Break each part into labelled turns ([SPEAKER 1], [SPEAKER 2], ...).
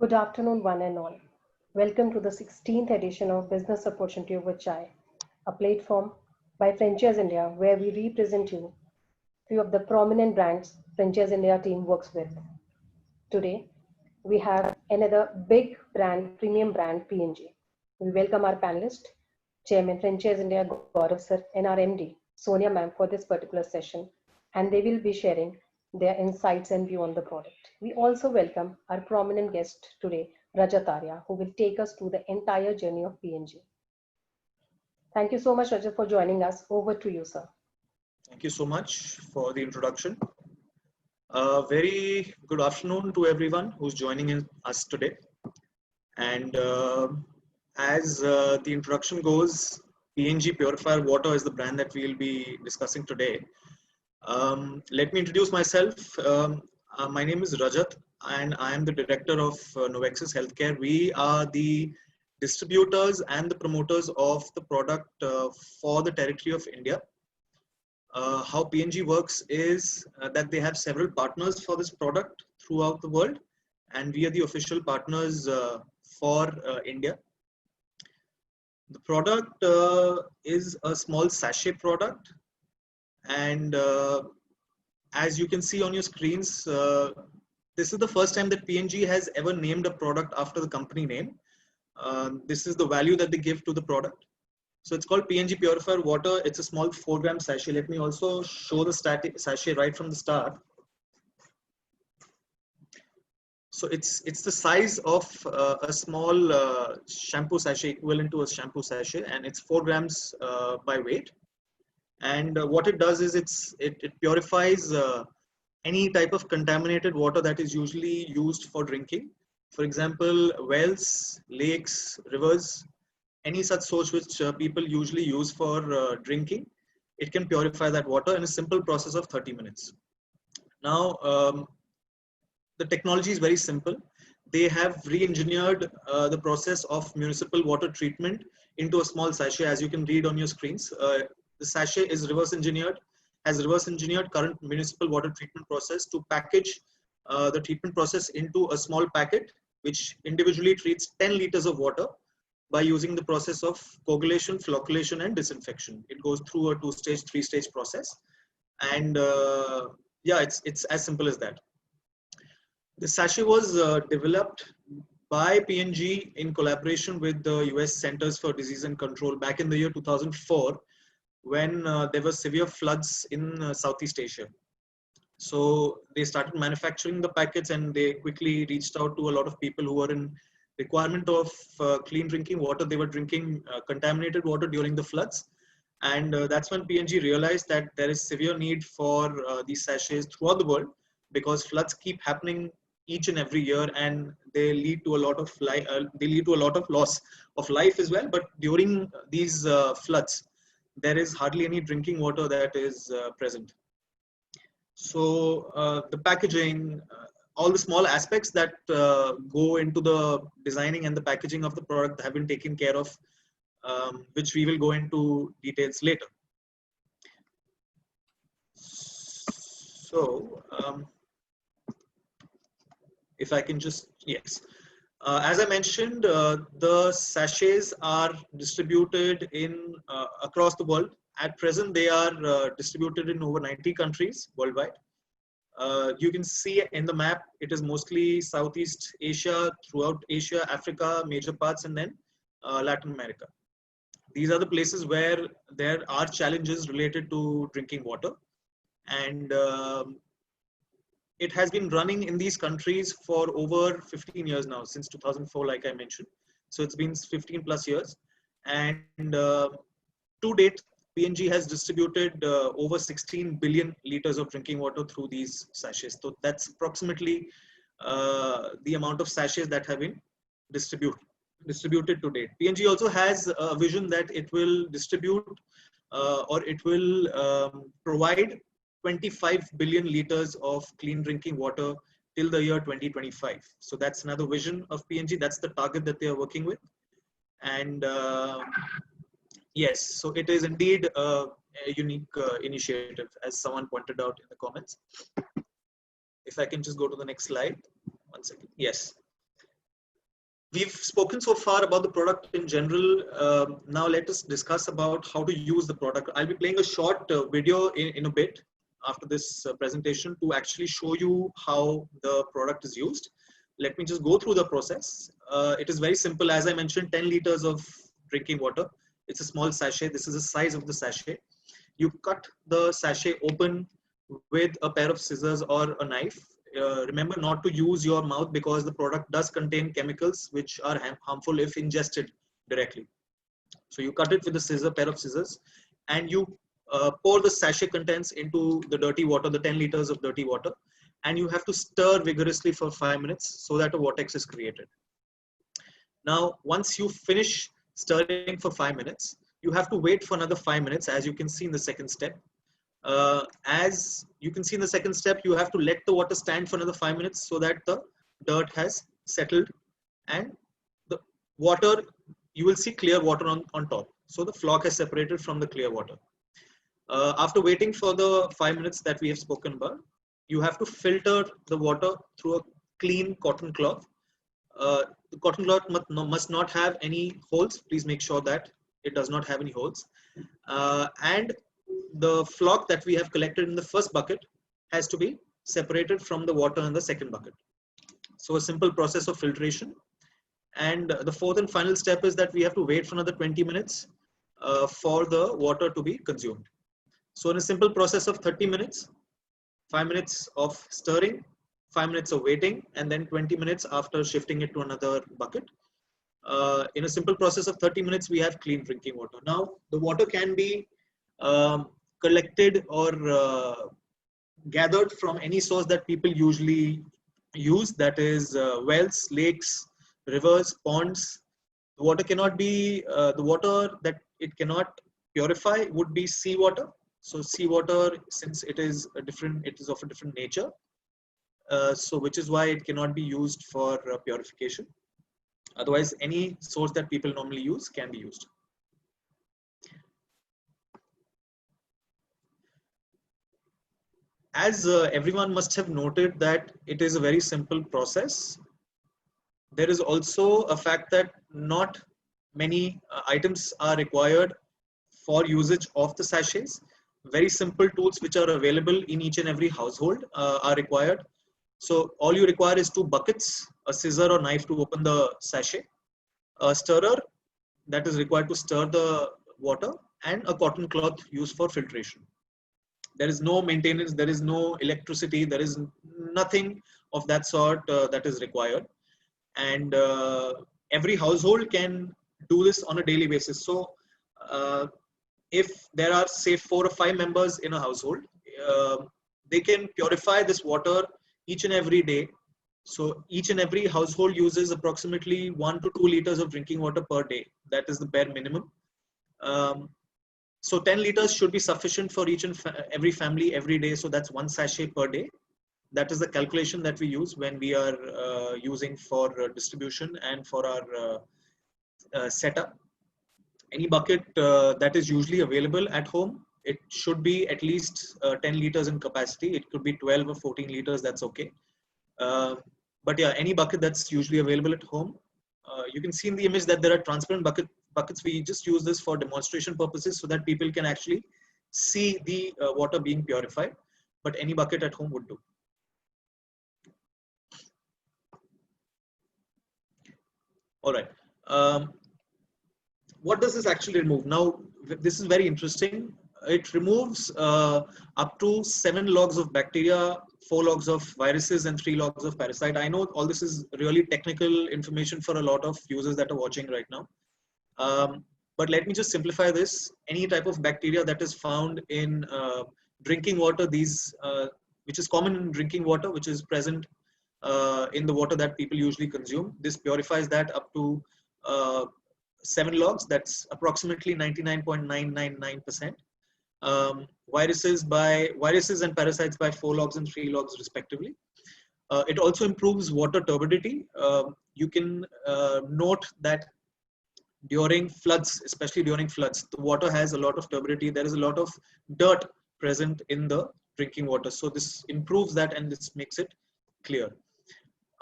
[SPEAKER 1] Good afternoon, one and all. Welcome to the 16th edition of Business Opportunity Over Chai, a platform by Franchise India where we represent you few of the prominent brands Franchise India team works with. Today, we have another big brand, premium brand, P&G. We welcome our panelist, Chairman Franchise India Gaurav sir, and our MD, Sonia ma'am, for this particular session, and they will be sharing their insights and view on the product. We also welcome our prominent guest today, Rajat Arya, who will take us through the entire journey of P&G. Thank you so much, Rajat, for joining us. Over to you, sir.
[SPEAKER 2] Thank you so much for the introduction. Very good afternoon to everyone who's joining us today. And as the introduction goes, P&G Purifier Water is the brand that we'll be discussing today. Let me introduce myself. My name is Rajat, and I am the director of Novexus Healthcare. We are the distributors and the promoters of the product for the territory of India. How P&G works is that they have several partners for this product throughout the world, and we are the official partners for India. The product is a small sachet product, and as you can see on your screens, this is the first time that P&G has ever named a product after the company name. This is the value that they give to the product. So it's called P&G Purifier Water. It's a small 4-gram sachet. Let me also show the sachet right from the start. So it's the size of a small shampoo sachet, equivalent to a shampoo sachet, and it's 4 grams by weight. And what it does is it purifies any type of contaminated water that is usually used for drinking. For example, wells, lakes, rivers, any such source which people usually use for drinking, it can purify that water in a simple process of 30 minutes. Now, the technology is very simple. They have re-engineered the process of municipal water treatment into a small sachet, as you can read on your screens. The sachet is has reverse engineered current municipal water treatment process to package the treatment process into a small packet, which individually treats 10 liters of water by using the process of coagulation, flocculation, and disinfection. It goes through a 2-stage, 3-stage process. And yeah, it's as simple as that. The sachet was developed by P&G in collaboration with the US Centers for Disease and Control back in the year 2004, when there were severe floods in Southeast Asia. So they started manufacturing the packets, and they quickly reached out to a lot of people who were in requirement of clean drinking water. They were drinking contaminated water during the floods, and that's when P&G realized that there is severe need for these sachets throughout the world, because floods keep happening each and every year, and they lead to a lot of loss of life as well. But during these floods, there is hardly any drinking water that is present. So the packaging, all the small aspects that go into the designing and the packaging of the product have been taken care of, which we will go into details later. So if I can just, yes. As I mentioned, the sachets are distributed in across the world. At present, they are distributed in over 90 countries worldwide. You can see in the map, it is mostly Southeast Asia, throughout Asia, Africa, major parts, and then Latin America. These are the places where there are challenges related to drinking water. And it has been running in these countries for over 15 years now, since 2004, like I mentioned. So it's been 15 plus years. And to date, P&G has distributed over 16 billion liters of drinking water through these sachets. So that's approximately the amount of sachets that have been distributed to date. P&G also has a vision that it will distribute or it will provide 25 billion liters of clean drinking water till the year 2025. So that's another vision of P&G. That's the target that they are working with. And yes, so it is indeed a unique initiative, as someone pointed out in the comments. If I can just go to the next slide. 1 second. Yes. We've spoken so far about the product in general. Now let us discuss about how to use the product. I'll be playing a short video in a bit after this presentation to actually show you how the product is used. Let me just go through the process. It is very simple. As I mentioned, 10 liters of drinking water. It's a small sachet. This is the size of the sachet. You cut the sachet open with a pair of scissors or a knife. Remember not to use your mouth because the product does contain chemicals which are harmful if ingested directly. So you cut it with a pair of scissors, and you pour the sachet contents into the dirty water, the 10 liters of dirty water, and you have to stir vigorously for 5 minutes so that a vortex is created. Now, once you finish stirring for 5 minutes, you have to wait for another 5 minutes, as you can see in the second step. As you can see in the second step, you have to let the water stand for another 5 minutes so that the dirt has settled, and the water, you will see clear water on top. So the flock has separated from the clear water. After waiting for the 5 minutes that we have spoken about, you have to filter the water through a clean cotton cloth. The cotton cloth must not have any holes. Please make sure that it does not have any holes. And the flock that we have collected in the first bucket has to be separated from the water in the second bucket. So a simple process of filtration. And the fourth and final step is that we have to wait for another 20 minutes for the water to be consumed. So in a simple process of 30 minutes, 5 minutes of stirring, 5 minutes of waiting, and then 20 minutes after shifting it to another bucket. In a simple process of 30 minutes, we have clean drinking water. Now, the water can be collected or gathered from any source that people usually use, that is wells, lakes, rivers, ponds. The water cannot be, the water that it cannot purify would be seawater. So seawater, since it is of a different nature, so which is why it cannot be used for purification. Otherwise, any source that people normally use can be used. As everyone must have noted that it is a very simple process, there is also a fact that not many items are required for usage of the sachets. Very simple tools which are available in each and every household are required. So all you require is 2 buckets, a scissor or knife to open the sachet, a stirrer that is required to stir the water, and a cotton cloth used for filtration. There is no maintenance, there is no electricity, there is nothing of that sort that is required. And every household can do this on a daily basis. So if there are, say, 4 or 5 members in a household, they can purify this water each and every day. So each and every household uses approximately 1 to 2 liters of drinking water per day. That is the bare minimum. So 10 liters should be sufficient for each and every family every day. So that's 1 sachet per day. That is the calculation that we use when we are using for distribution and for our setup. Any bucket that is usually available at home, it should be at least 10 liters in capacity. It could be 12 or 14 liters, that's okay. But yeah, any bucket that's usually available at home. You can see in the image that there are transparent buckets. We just use this for demonstration purposes so that people can actually see the water being purified. But any bucket at home would do. All right. What does this actually remove? Now, this is very interesting. It removes up to 7 logs of bacteria, 4 logs of viruses, and 3 logs of parasite. I know all this is really technical information for a lot of users that are watching right now. But let me just simplify this. Any type of bacteria that is found in drinking water, which is common in drinking water, which is present in the water that people usually consume, this purifies that up to 7 logs. That's approximately 99.999%. Viruses and parasites by 4 logs and 3 logs respectively. It also improves water turbidity. You can note that during floods, especially during floods, the water has a lot of turbidity. There is a lot of dirt present in the drinking water. So this improves that and this makes it clear.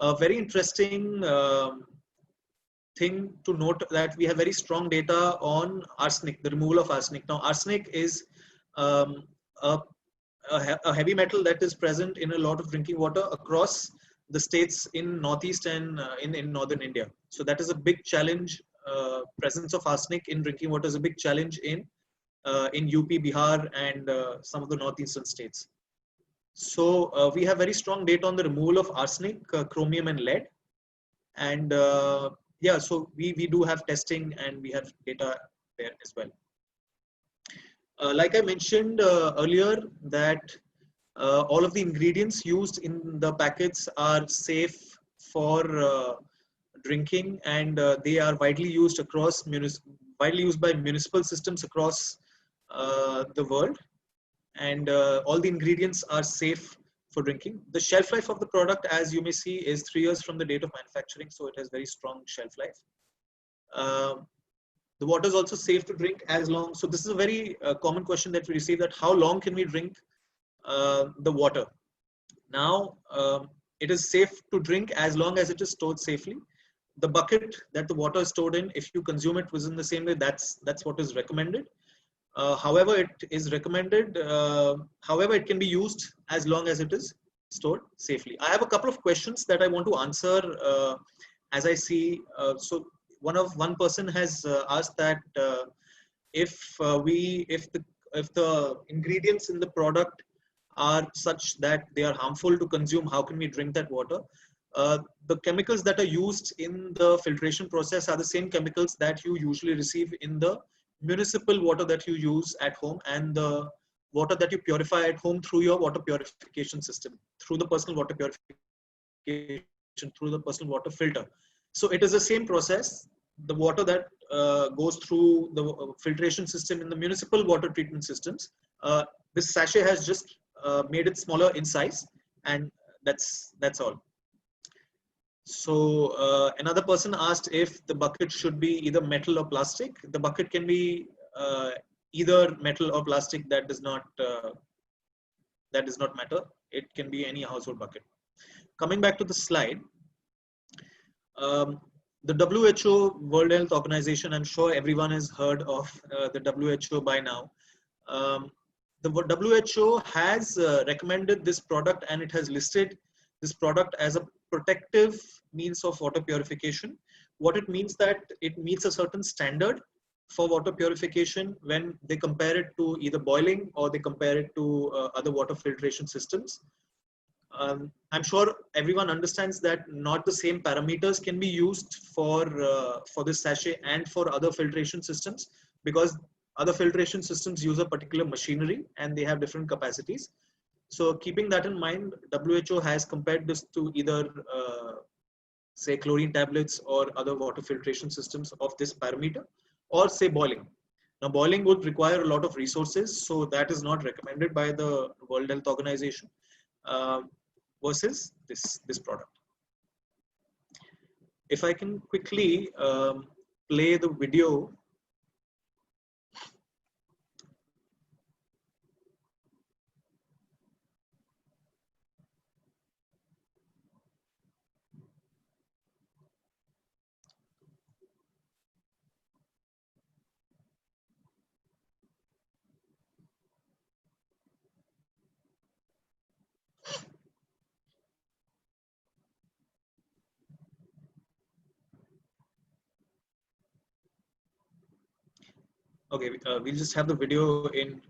[SPEAKER 2] A very interesting thing to note that we have very strong data on arsenic, the removal of arsenic. Now, arsenic is um, a, a heavy metal that is present in a lot of drinking water across the states in Northeast and in Northern India. So that is a big challenge. Presence of arsenic in drinking water is a big challenge in UP, Bihar, and some of the northeastern states. So we have very strong data on the removal of arsenic, chromium, and lead. And yeah, so we do have testing and we have data there as well. Like I mentioned earlier, that all of the ingredients used in the packets are safe for drinking, and they are widely used across widely used by municipal systems across the world, and all the ingredients are safe for drinking. The shelf life of the product, as you may see, is 3 years from the date of manufacturing, so it has very strong shelf life. The water is also safe to drink as long. So this is a very common question that we receive, that how long can we drink the water? Now, it is safe to drink as long as it is stored safely. The bucket that the water is stored in, if you consume it within the same way, that's what is recommended. However, it is recommended. However, it can be used as long as it is stored safely. I have a couple of questions that I want to answer as I see. So one person has asked that if the ingredients in the product are such that they are harmful to consume, how can we drink that water? The chemicals that are used in the filtration process are the same chemicals that you usually receive in the municipal water that you use at home, and the water that you purify at home through your water purification system, through the personal water purification, through the personal water filter. So it is the same process. The water that goes through the filtration system in the municipal water treatment systems, this sachet has just made it smaller in size, and that's all. So another person asked if the bucket should be either metal or plastic. The bucket can be either metal or plastic. That does not matter. It can be any household bucket. Coming back to the slide, the WHO, World Health Organization, I'm sure everyone has heard of the WHO by now. The WHO has recommended this product, and it has listed this product as a protective means of water purification. What it means that it meets a certain standard for water purification when they compare it to either boiling or they compare it to other water filtration systems. I'm sure everyone understands that not the same parameters can be used for this sachet and for other filtration systems, because other filtration systems use a particular machinery and they have different capacities. So keeping that in mind, WHO has compared this to either say chlorine tablets or other water filtration systems of this parameter, or say boiling. Now boiling would require a lot of resources, so that is not recommended by the World Health Organization versus this product. If I can quickly play the video. Okay, we'll just have the video in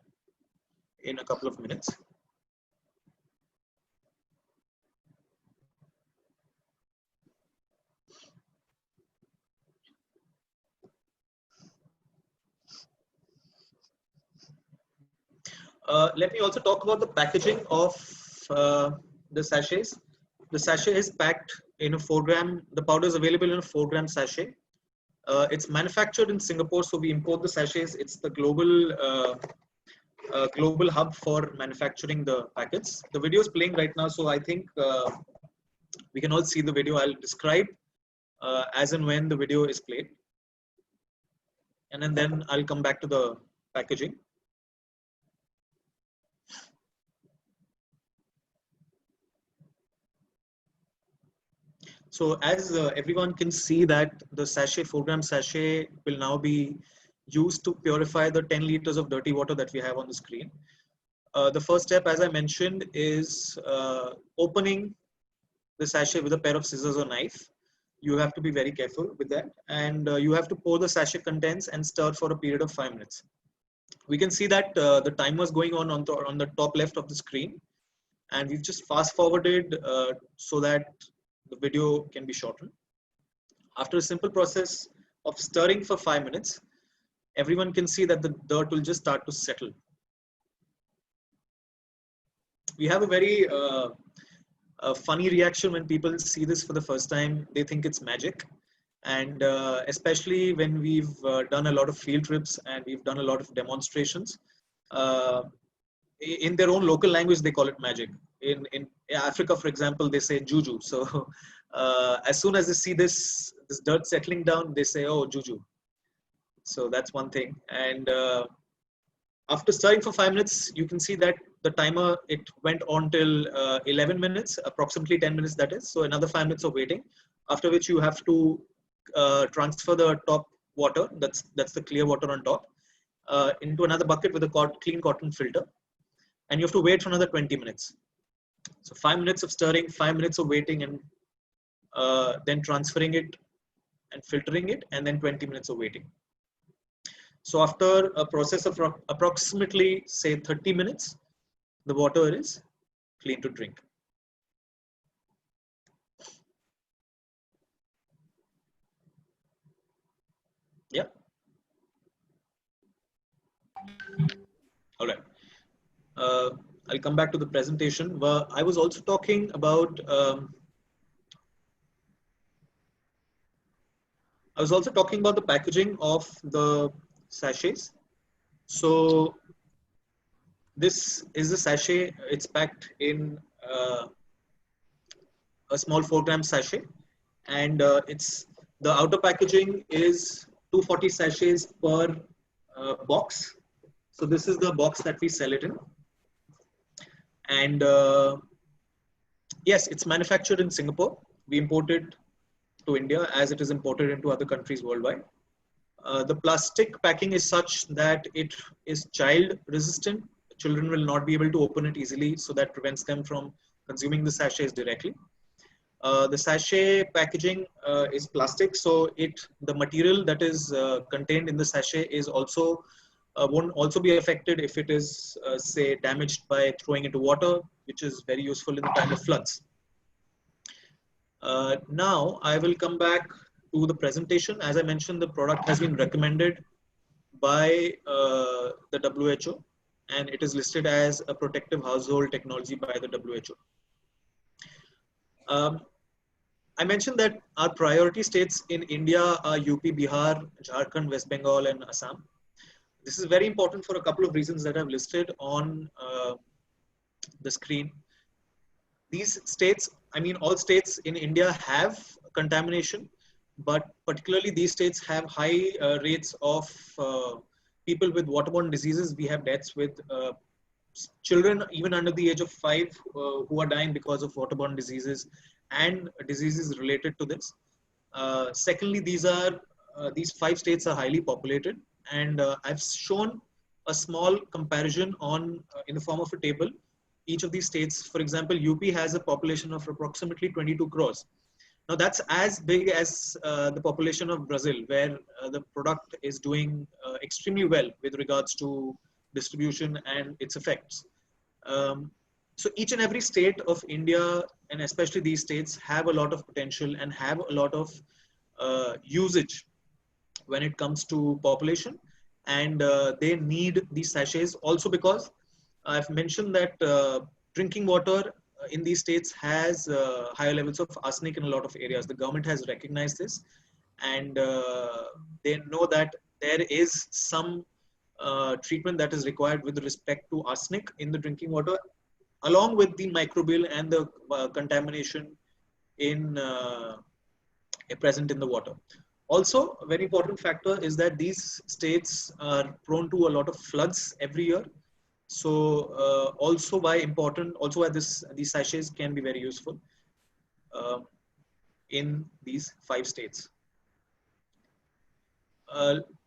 [SPEAKER 2] a couple of minutes. Let me also talk about the packaging of the sachets. The sachet is packed in a 4 gram. The powder is available in a 4 gram sachet. It's manufactured in Singapore, so we import the sachets. It's the global hub for manufacturing the packets. The video is playing right now, so I think we can all see the video. I'll describe as and when the video is played, and then I'll come back to the packaging. So as everyone can see that the sachet, 4-gram sachet will now be used to purify the 10 liters of dirty water that we have on the screen. The first step, as I mentioned, is opening the sachet with a pair of scissors or knife. You have to be very careful with that. And you have to pour the sachet contents and stir for a period of 5 minutes. We can see that the timer is going on the top left of the screen. And we've just fast forwarded so that the video can be shortened. After a simple process of stirring for 5 minutes, everyone can see that the dirt will just start to settle. We have a very funny reaction when people see this for the first time. They think it's magic. And especially when we've done a lot of field trips and we've done a lot of demonstrations, in their own local language, they call it magic. In Africa, for example, they say juju. So as soon as they see this dirt settling down, they say, oh, juju. So that's one thing. And after stirring for 5 minutes, you can see that the timer, it went on till 11 minutes, approximately 10 minutes that is. So another 5 minutes of waiting, after which you have to transfer the top water, that's the clear water on top, into another bucket with a clean cotton filter. And you have to wait for another 20 minutes. So 5 minutes of stirring, 5 minutes of waiting, and then transferring it and filtering it, and then 20 minutes of waiting. So after a process of approximately, say, 30 minutes, the water is clean to drink. Yeah. All right. I'll come back to the presentation. I was also talking about the packaging of the sachets. So this is the sachet. It's packed in a small 4-gram sachet, and the outer packaging is 240 sachets per box. So this is the box that we sell it in. And yes, it's manufactured in Singapore. We import it to India as it is imported into other countries worldwide. The plastic packing is such that it is child resistant. Children will not be able to open it easily, so that prevents them from consuming the sachets directly. The sachet packaging is plastic, so the material that is contained in the sachet is also won't also be affected if it is say damaged by throwing into water, which is very useful in the time of floods. Now I will come back to the presentation. As I mentioned, the product has been recommended by the WHO, and it is listed as a protective household technology by the WHO. I mentioned that our priority states in India are UP, Bihar, Jharkhand, West Bengal, and Assam. This is very important for a couple of reasons that I've listed on the screen. These states, I mean, all states in India have contamination, but particularly these states have high rates of people with waterborne diseases. We have deaths with children even under the age of 5 who are dying because of waterborne diseases and diseases related to this. Secondly, these 5 states are highly populated, and I've shown a small comparison on in the form of a table. Each of these states, for example, UP has a population of approximately 22 crores. Now that's as big as the population of Brazil, where the product is doing extremely well with regards to distribution and its effects. So each and every state of India, and especially these states, have a lot of potential and have a lot of usage when it comes to population, and they need these sachets also because I've mentioned that drinking water in these states has higher levels of arsenic in a lot of areas. The government has recognized this, and they know that there is some treatment that is required with respect to arsenic in the drinking water, along with the microbial and the contamination in present in the water. Also, a very important factor is that these states are prone to a lot of floods every year. So also why these sachets can be very useful. in these 5 states.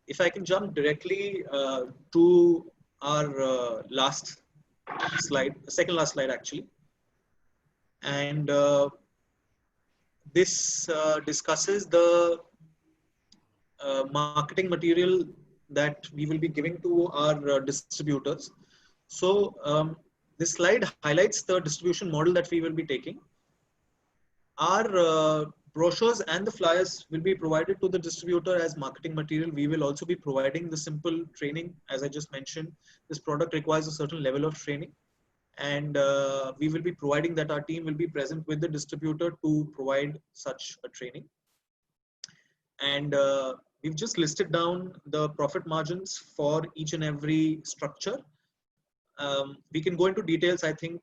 [SPEAKER 2] If I can jump directly to our last slide, second last slide actually, and this discusses the marketing material that we will be giving to our distributors. So this slide highlights the distribution model that we will be taking. Our brochures and the flyers will be provided to the distributor as marketing material. We will also be providing the simple training. As I just mentioned, this product requires a certain level of training, and we will be providing that. Our team will be present with the distributor to provide such a training. And we've just listed down the profit margins for each and every structure. We can go into details, I think,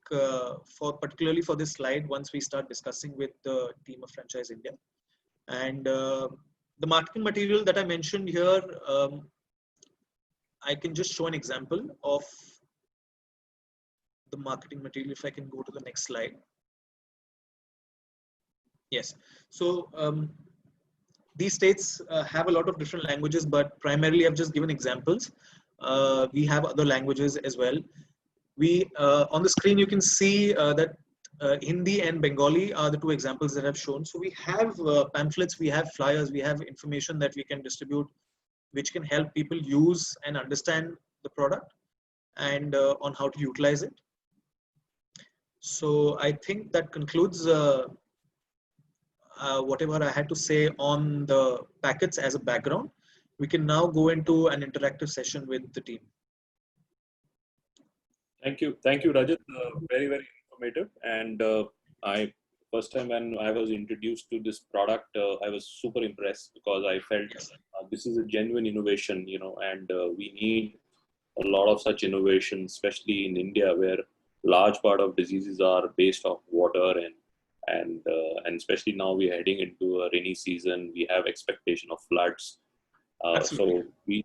[SPEAKER 2] particularly for this slide once we start discussing with the team of Franchise India. And the marketing material that I mentioned here, I can just show an example of the marketing material. If I can go to the next slide. Yes. So these states have a lot of different languages, but primarily I've just given examples. We have other languages as well. We on the screen you can see that Hindi and Bengali are the 2 examples that I've shown. So we have pamphlets, we have flyers, we have information that we can distribute, which can help people use and understand the product and on how to utilize it. So I think that concludes whatever I had to say on the packets as a background. We can now go into an interactive session with the team.
[SPEAKER 3] Thank you, Rajat. Very, very informative. And first time when I was introduced to this product, I was super impressed because I felt this is a genuine innovation, and we need a lot of such innovation, especially in India, where large part of diseases are based off water, and especially now we're heading into a rainy season. We have expectation of floods. So we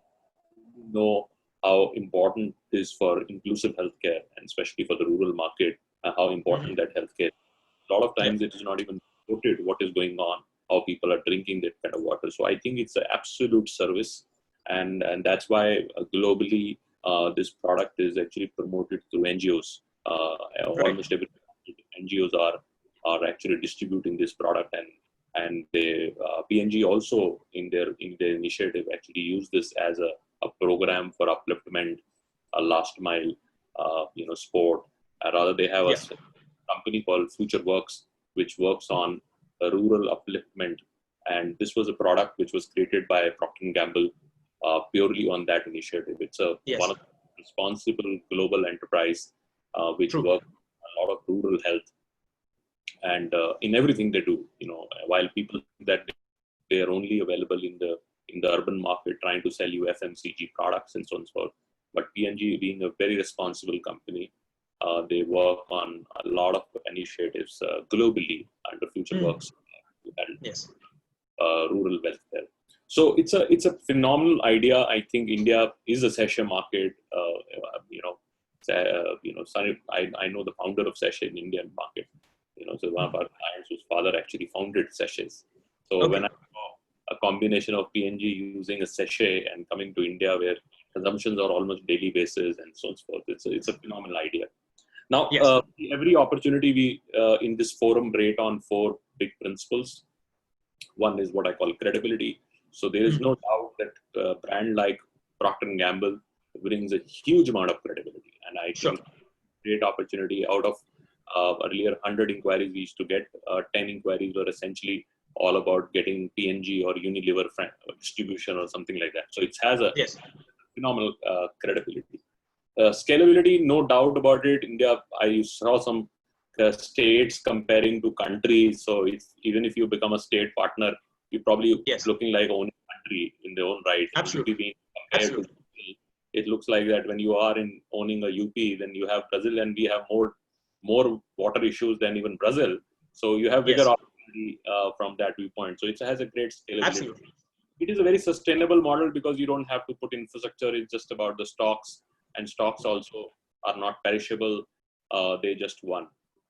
[SPEAKER 3] know how important it is for inclusive healthcare, and especially for the rural market, how important that healthcare. A lot of times it is not even noted what is going on, how people are drinking that kind of water. So I think it's an absolute service, and that's why globally this product is actually promoted through NGOs. Almost every NGOs are actually distributing this product, and the P&G also in their initiative actually use this as a program for upliftment, a last mile, sport. Rather, they have a company called Future Works, which works on rural upliftment. And this was a product which was created by Procter & Gamble purely on that initiative. It's one of the responsible global enterprise which work a lot of rural health. And in everything they do, while people think that they are only available in the urban market trying to sell you FMCG products and so on and so forth. But P&G being a very responsible company, they work on a lot of initiatives globally under Future Works and rural welfare. So it's a phenomenal idea. I think India is a sachet market. I know the founder of Sachet in Indian market. So one of our clients whose father actually founded Sachets. So when I saw a combination of P&G using a sachet and coming to India where consumptions are almost daily basis and so on and so forth, it's a phenomenal idea. Now, every opportunity we in this forum rate on 4 big principles. One is what I call credibility. So there is no doubt that a brand like Procter & Gamble brings a huge amount of credibility. And I think great opportunity out of earlier 100 inquiries we used to get, 10 inquiries were essentially all about getting P&G or Unilever distribution or something like that. So it has a phenomenal credibility. Scalability, no doubt about it. India, I saw some states comparing to countries. So it's, even if you become a state partner, you're probably looking like owning a country in their own right.
[SPEAKER 2] Absolutely.
[SPEAKER 3] It looks like that when you are in owning a UP, then you have Brazil, and we have more water issues than even Brazil. So you have bigger opportunity from that viewpoint. So it has a great scalability.
[SPEAKER 2] Absolutely.
[SPEAKER 3] It is a very sustainable model because you don't have to put infrastructure. It's just about the stocks, and stocks also are not perishable. They just one.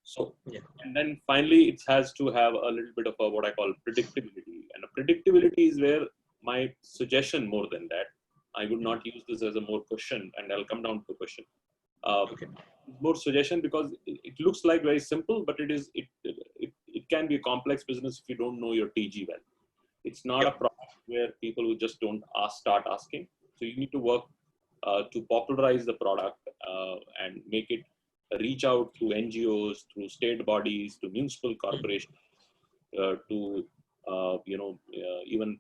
[SPEAKER 3] So,
[SPEAKER 2] Yeah.
[SPEAKER 3] and then finally, it has to have a little bit of a, what I call predictability. And a predictability is where my suggestion more than that. I would not use this as a more question, and I'll come down to the question.
[SPEAKER 2] Okay.
[SPEAKER 3] More suggestion because it looks like very simple, but it can be a complex business if you don't know your TG well. It's not
[SPEAKER 2] Yep.
[SPEAKER 3] a product where people who just don't start asking. So you need to work to popularize the product and make it reach out through NGOs, through state bodies, to municipal corporations, to even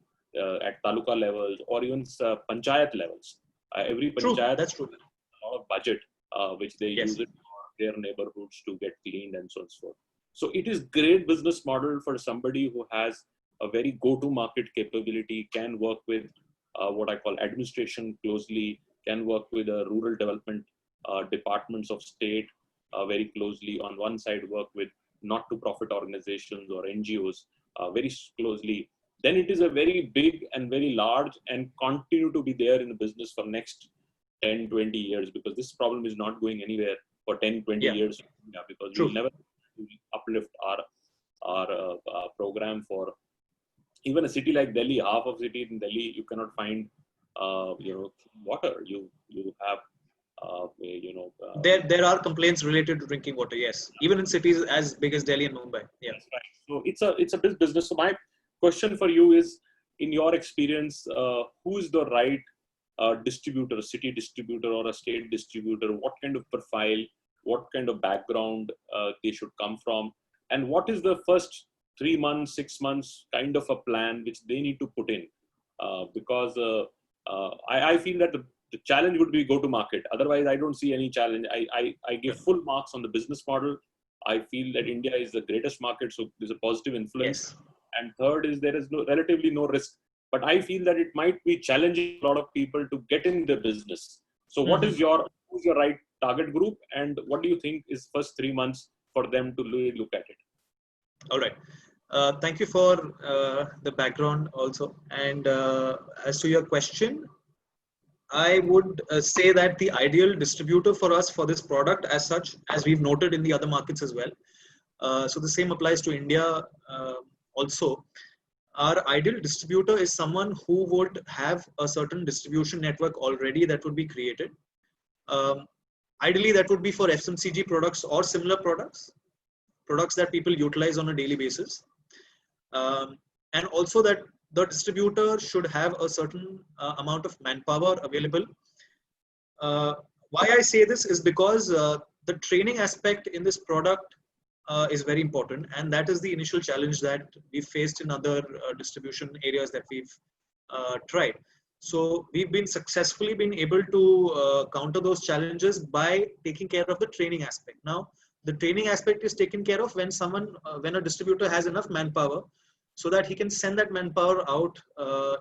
[SPEAKER 3] at taluka levels or even panchayat levels. Every
[SPEAKER 2] True.
[SPEAKER 3] panchayat
[SPEAKER 2] That's true.
[SPEAKER 3] has a lot of budget which they
[SPEAKER 2] Yes.
[SPEAKER 3] use it for their neighborhoods to get cleaned and so on and so forth. So it is great business model for somebody who has a very go-to-market capability, can work with what I call administration closely, can work with rural development departments of state very closely. On one side, work with not-to-profit organizations or NGOs very closely. Then it is a very big and very large and continue to be there in the business for next 10, 20 years, because this problem is not going anywhere for 10, 20
[SPEAKER 2] Yeah.
[SPEAKER 3] years. Yeah, because
[SPEAKER 2] True.
[SPEAKER 3] we'll never uplift our program for even a city like Delhi. Half of cities in Delhi, you cannot find water. You have
[SPEAKER 2] There are complaints related to drinking water. Yes, even in cities as big as Delhi and Mumbai. Yeah.
[SPEAKER 3] That's right. So it's a big business. So my question for you is, in your experience, who is the right distributor, city distributor or a state distributor? What kind of profile, what kind of background they should come from, and what is the first 3 months, 6 months kind of a plan which they need to put in? Because I feel that the challenge would be go to market. Otherwise, I don't see any challenge. I give full marks on the business model. I feel that India is the greatest market, so there's a positive influence.
[SPEAKER 2] Yes.
[SPEAKER 3] And third is there is relatively no risk. But I feel that it might be challenging a lot of people to get in the business. So what is who's your right target group, and what do you think is first 3 months for them to really look at it?
[SPEAKER 2] All right. Thank you for the background also. And as to your question, I would say that the ideal distributor for us for this product, as such, as we've noted in the other markets as well. So the same applies to India also. Our ideal distributor is someone who would have a certain distribution network already that would be created. Ideally, that would be for FMCG products or similar products that people utilize on a daily basis. And also that the distributor should have a certain amount of manpower available. Why I say this is because the training aspect in this product is very important, and that is the initial challenge that we've faced in other distribution areas that we've tried. So we've been successfully been able to counter those challenges by taking care of the training aspect. Now, the training aspect is taken care of when when a distributor has enough manpower, so that he can send that manpower out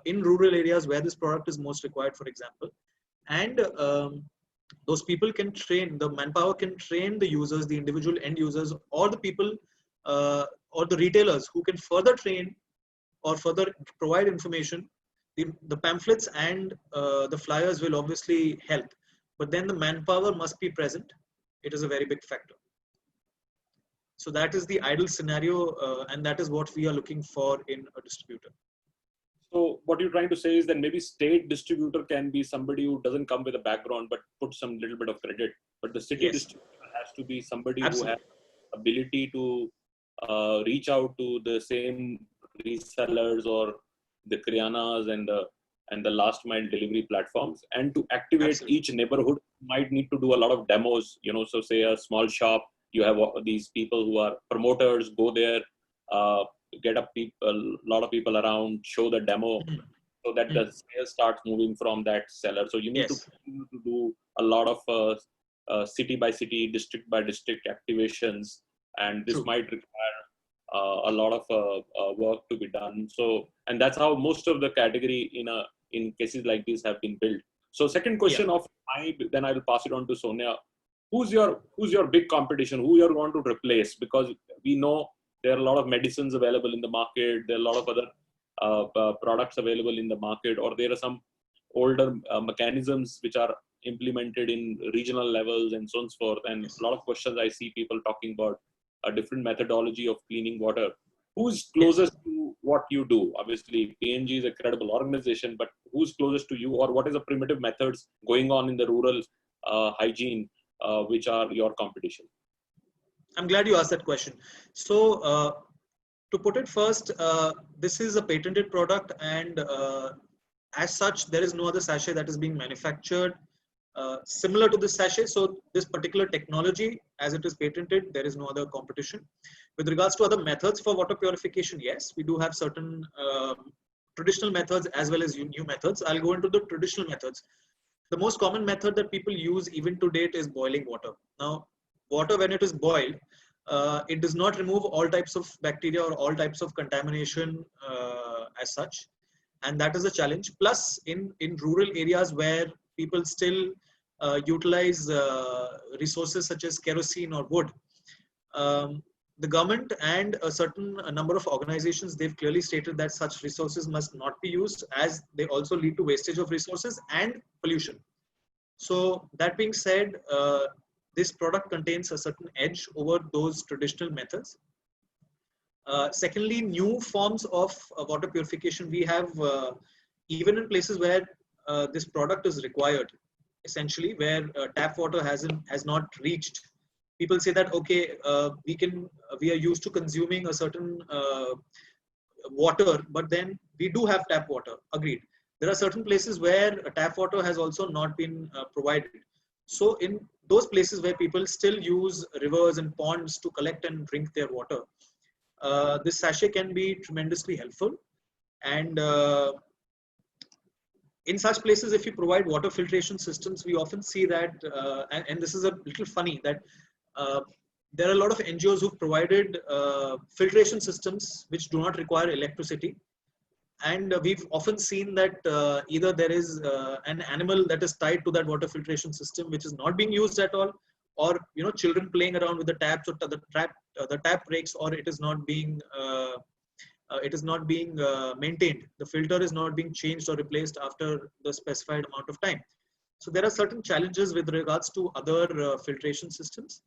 [SPEAKER 2] in rural areas where this product is most required, for example. And those people can train, the manpower can train the users, the individual end users, or the people or the retailers who can further train or further provide information. The pamphlets and the flyers will obviously help, but then the manpower must be present. It is a very big factor. So that is the ideal scenario, and that is what we are looking for in a distributor.
[SPEAKER 3] So what you're trying to say is that maybe state distributor can be somebody who doesn't come with a background but put some little bit of credit. But the city distributor has to be somebody who has ability to reach out to the same resellers or the kiryanas and the last mile delivery platforms, and to activate each neighborhood. Might need to do a lot of demos. So say a small shop, you have these people who are promoters, go there, get a lot of people around, show the demo, so that the sales starts moving from that seller. So you need to do a lot of city by city, district by district activations, and this might require a lot of work to be done. So, and that's how most of the category in cases like this have been built. So second question of mine, then I will pass it on to Sonia. Who's your big competition? Who you're going to replace? Because we know there are a lot of medicines available in the market. There are a lot of other products available in the market, or there are some older mechanisms which are implemented in regional levels and so on and so forth. And a lot of questions I see people talking about a different methodology of cleaning water. Who's closest to what you do? Obviously, PNG is a credible organization, but who's closest to you, or what is the primitive methods going on in the rural hygiene, which are your competition?
[SPEAKER 2] I'm glad you asked that question. So, to put it first, this is a patented product, and as such, there is no other sachet that is being manufactured similar to this sachet. So this particular technology, as it is patented, there is no other competition. With regards to other methods for water purification, yes, we do have certain traditional methods as well as new methods. I'll go into the traditional methods. The most common method that people use even to date is boiling water. Now, water, when it is boiled, it does not remove all types of bacteria or all types of contamination as such. And that is a challenge. Plus, in rural areas where people still utilize resources such as kerosene or wood, the government and a certain number of organizations, they've clearly stated that such resources must not be used, as they also lead to wastage of resources and pollution. So that being said, this product contains a certain edge over those traditional methods. Secondly, new forms of water purification we have, even in places where this product is required, essentially where tap water has not reached. People say that, okay, we are used to consuming a certain water, but then we do have tap water. Agreed. There are certain places where tap water has also not been provided. So in those places where people still use rivers and ponds to collect and drink their water, this sachet can be tremendously helpful. And in such places, if you provide water filtration systems, we often see that, and this is a little funny, that there are a lot of NGOs who've provided filtration systems which do not require electricity. And we've often seen that either there is an animal that is tied to that water filtration system which is not being used at all, or children playing around with the taps or the tap breaks, or it is not being maintained. The filter is not being changed or replaced after the specified amount of time. So there are certain challenges with regards to other filtration systems.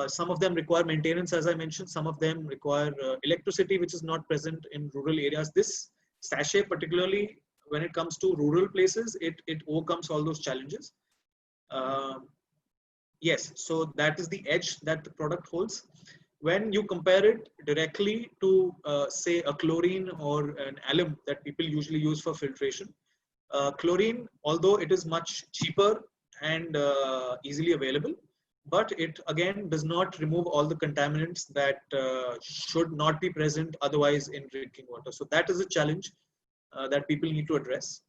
[SPEAKER 2] Some of them require maintenance, as I mentioned. Some of them require electricity, which is not present in rural areas. This sachet, particularly when it comes to rural places, it overcomes all those challenges. Yes, so that is the edge that the product holds. When you compare it directly to, say, a chlorine or an alum that people usually use for filtration, chlorine, although it is much cheaper and easily available, but it again does not remove all the contaminants that should not be present otherwise in drinking water. So that is a challenge that people need to address,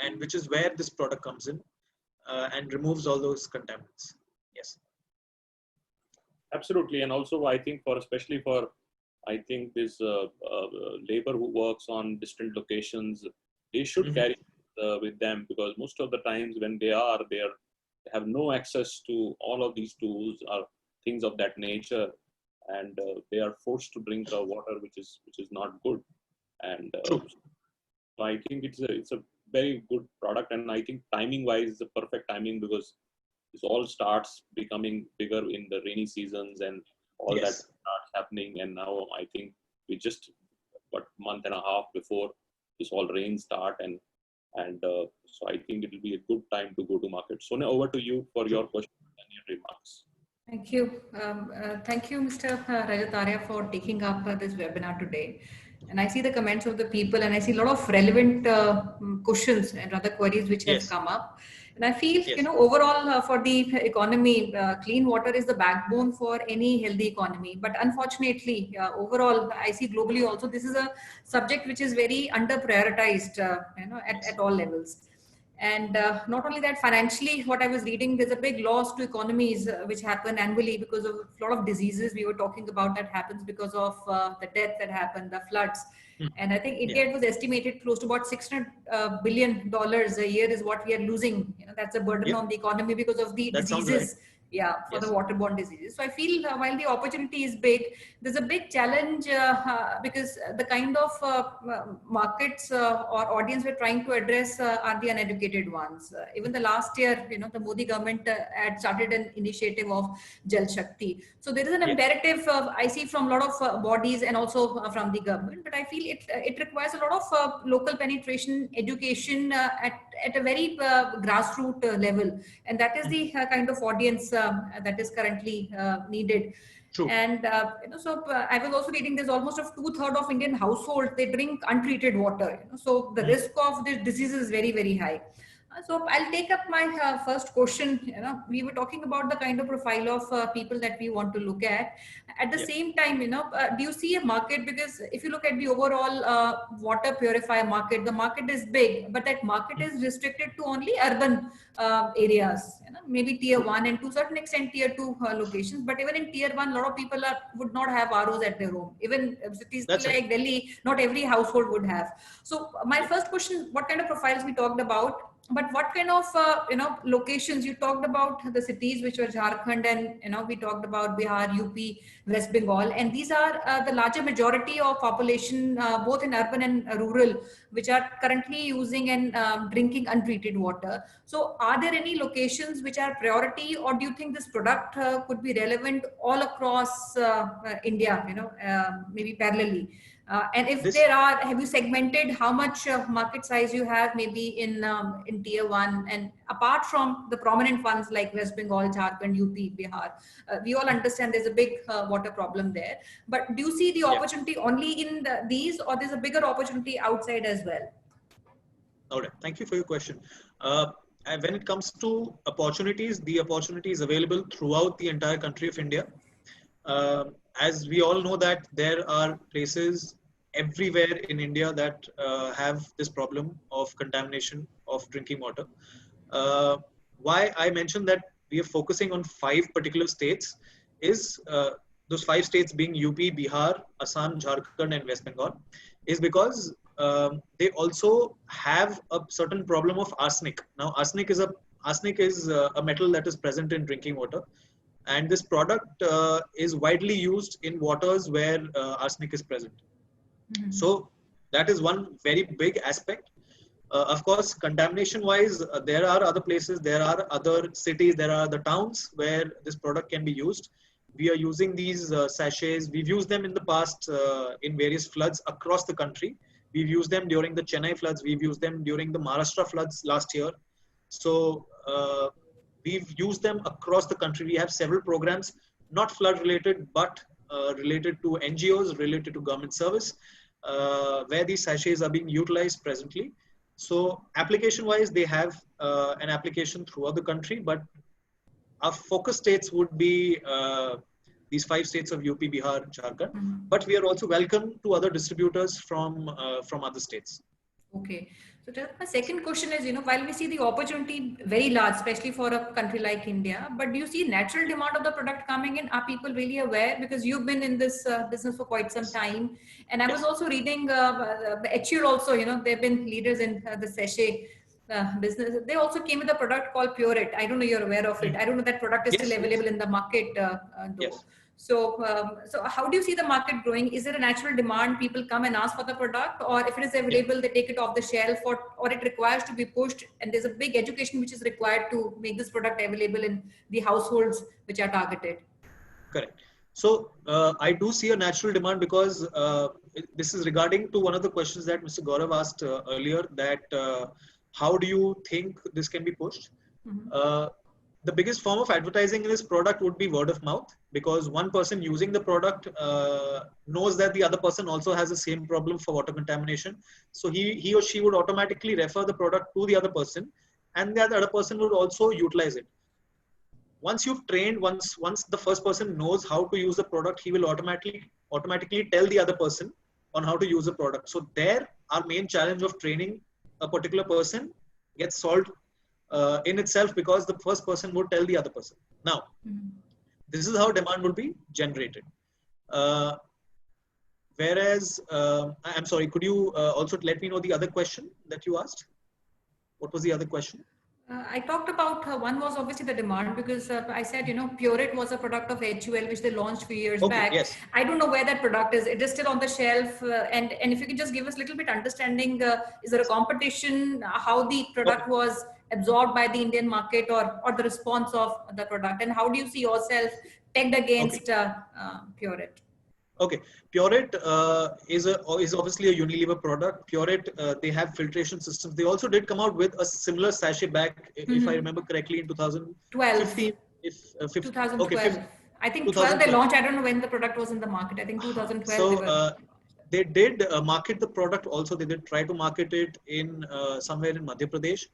[SPEAKER 2] and which is where this product comes in and removes all those contaminants. Yes.
[SPEAKER 3] Absolutely. And also, I think especially for this labor who works on distant locations, they should carry with them, because most of the times when they have no access to all of these tools or things of that nature, and they are forced to drink water which is not good. And so I think it's a very good product, and I think timing wise is the perfect timing, because this all starts becoming bigger in the rainy seasons and all that starts happening. And now I think we just month and a half before this all rain start, and so I think it will be a good time to go to market. So now over to you for your question and your remarks.
[SPEAKER 4] Thank you. Thank you, Mr. Rajat Arya, for taking up this webinar today. And I see the comments of the people, and I see a lot of relevant questions and other queries which have come up. And I feel, overall for the economy, clean water is the backbone for any healthy economy. But unfortunately, overall, I see globally also, this is a subject which is very under prioritized, at all levels. And not only that, financially, what I was reading, there's a big loss to economies which happen annually because of a lot of diseases we were talking about that happens because of the death that happened, the floods. And I think India was estimated close to about $600 billion a year is what we are losing. That's a burden on the economy because of the diseases Yeah, for the
[SPEAKER 2] Yes.
[SPEAKER 4] waterborne diseases. So I feel while the opportunity is big, there's a big challenge because the kind of markets or audience we're trying to address are the uneducated ones. Even the last year, the Modi government had started an initiative of Jal Shakti. So there is an
[SPEAKER 2] Yes.
[SPEAKER 4] imperative I see from a lot of bodies and also from the government. But I feel it requires a lot of local penetration, education at a very grassroots level, and that is the kind of audience that is currently needed.
[SPEAKER 2] True.
[SPEAKER 4] And so I was also reading there's almost of 2/3 of Indian households they drink untreated water. So the risk of this disease is very, very high. So I'll take up my first question. We were talking about the kind of profile of people that we want to look at. At the
[SPEAKER 2] Yeah.
[SPEAKER 4] same time, do you see a market? Because if you look at the overall water purifier market, the market is big, but that market is restricted to only urban areas. Maybe tier 1 and to certain extent tier 2 locations. But even in tier 1, a lot of people would not have ROs at their home. Even cities
[SPEAKER 2] That's
[SPEAKER 4] like
[SPEAKER 2] right.
[SPEAKER 4] Delhi, not every household would have. So my first question: what kind of profiles we talked about? But what kind of locations you talked about? The cities which were Jharkhand, and we talked about Bihar, UP, West Bengal, and these are the larger majority of population both in urban and rural which are currently using and drinking untreated water. So are there any locations which are priority, or do you think this product could be relevant all across India, maybe parallelly? And if
[SPEAKER 2] This
[SPEAKER 4] there are, have you segmented how much market size you have maybe in tier 1, and apart from the prominent ones like West Bengal, Jharkhand, UP, Bihar? We all understand there's a big water problem there, but do you see the
[SPEAKER 2] Yeah.
[SPEAKER 4] opportunity only in these, or there's a bigger opportunity outside as well?
[SPEAKER 2] All right. Thank you for your question. And when it comes to opportunities, the opportunity is available throughout the entire country of India. As we all know that there are places everywhere in India that have this problem of contamination of drinking water. Why I mentioned that we are focusing on 5 particular states is those 5 states being UP, Bihar, Assam, Jharkhand, and West Bengal, is because they also have a certain problem of arsenic. Now, arsenic is a metal that is present in drinking water, and this product is widely used in waters where arsenic is present. So that is one very big aspect. Of course, contamination wise, there are other places, there are other cities, there are other towns where this product can be used. We are using these sachets. We've used them in the past in various floods across the country. We've used them during the Chennai floods. We've used them during the Maharashtra floods last year. So we've used them across the country. We have several programs, not flood related, but related to NGOs, related to government service, where these sachets are being utilized presently. So application wise, they have an application throughout the country, but our focus states would be these 5 states of UP, Bihar, Jharkhand. But we are also welcome to other distributors from other states.
[SPEAKER 4] Okay. So my second question is, while we see the opportunity very large, especially for a country like India, but do you see natural demand of the product coming in? Are people really aware? Because you've been in this business for quite some time. And I was also reading HUL also, they've been leaders in the sachet business. They also came with a product called Pureit. I don't know you're aware of it. I don't know that product is
[SPEAKER 2] Yes,
[SPEAKER 4] still available in the market though.
[SPEAKER 2] Yes.
[SPEAKER 4] So how do you see the market growing? Is there a natural demand? People come and ask for the product, or if it is available, they take it off the shelf, or it requires to be pushed, and there's a big education which is required to make this product available in the households which are targeted?
[SPEAKER 2] Correct. So I do see a natural demand because this is regarding to one of the questions that Mr. Gaurav asked earlier, that how do you think this can be pushed? The biggest form of advertising in this product would be word of mouth, because one person using the product knows that the other person also has the same problem for water contamination. So he or she would automatically refer the product to the other person, and the other person would also utilize it. Once you've trained, once the first person knows how to use the product, he will automatically tell the other person on how to use the product. So there, our main challenge of training a particular person gets solved in itself, because the first person would tell the other person. Now, this is how demand would be generated. Whereas, I'm sorry, could you also let me know the other question that you asked? What was the other question?
[SPEAKER 4] I talked about one was obviously the demand because I said, Pureit was a product of HUL which they launched few years
[SPEAKER 2] Okay,
[SPEAKER 4] back.
[SPEAKER 2] yes.
[SPEAKER 4] I don't know where that product is. It is still on the shelf. And if you could just give us a little bit understanding, is there a competition? How the product was absorbed by the Indian market or the response of the product? And how do you see yourself pegged against Pureit?
[SPEAKER 2] Okay, Pureit is obviously a Unilever product. Pureit, they have filtration systems. They also did come out with a similar sachet back, if I remember correctly, in 2015.
[SPEAKER 4] 2012. I think 12 they
[SPEAKER 2] 2012.
[SPEAKER 4] launched. I don't know when the product was in the market. I think 2012 they
[SPEAKER 2] So
[SPEAKER 4] were.
[SPEAKER 2] they did market the product also. They did try to market it in somewhere in Madhya Pradesh.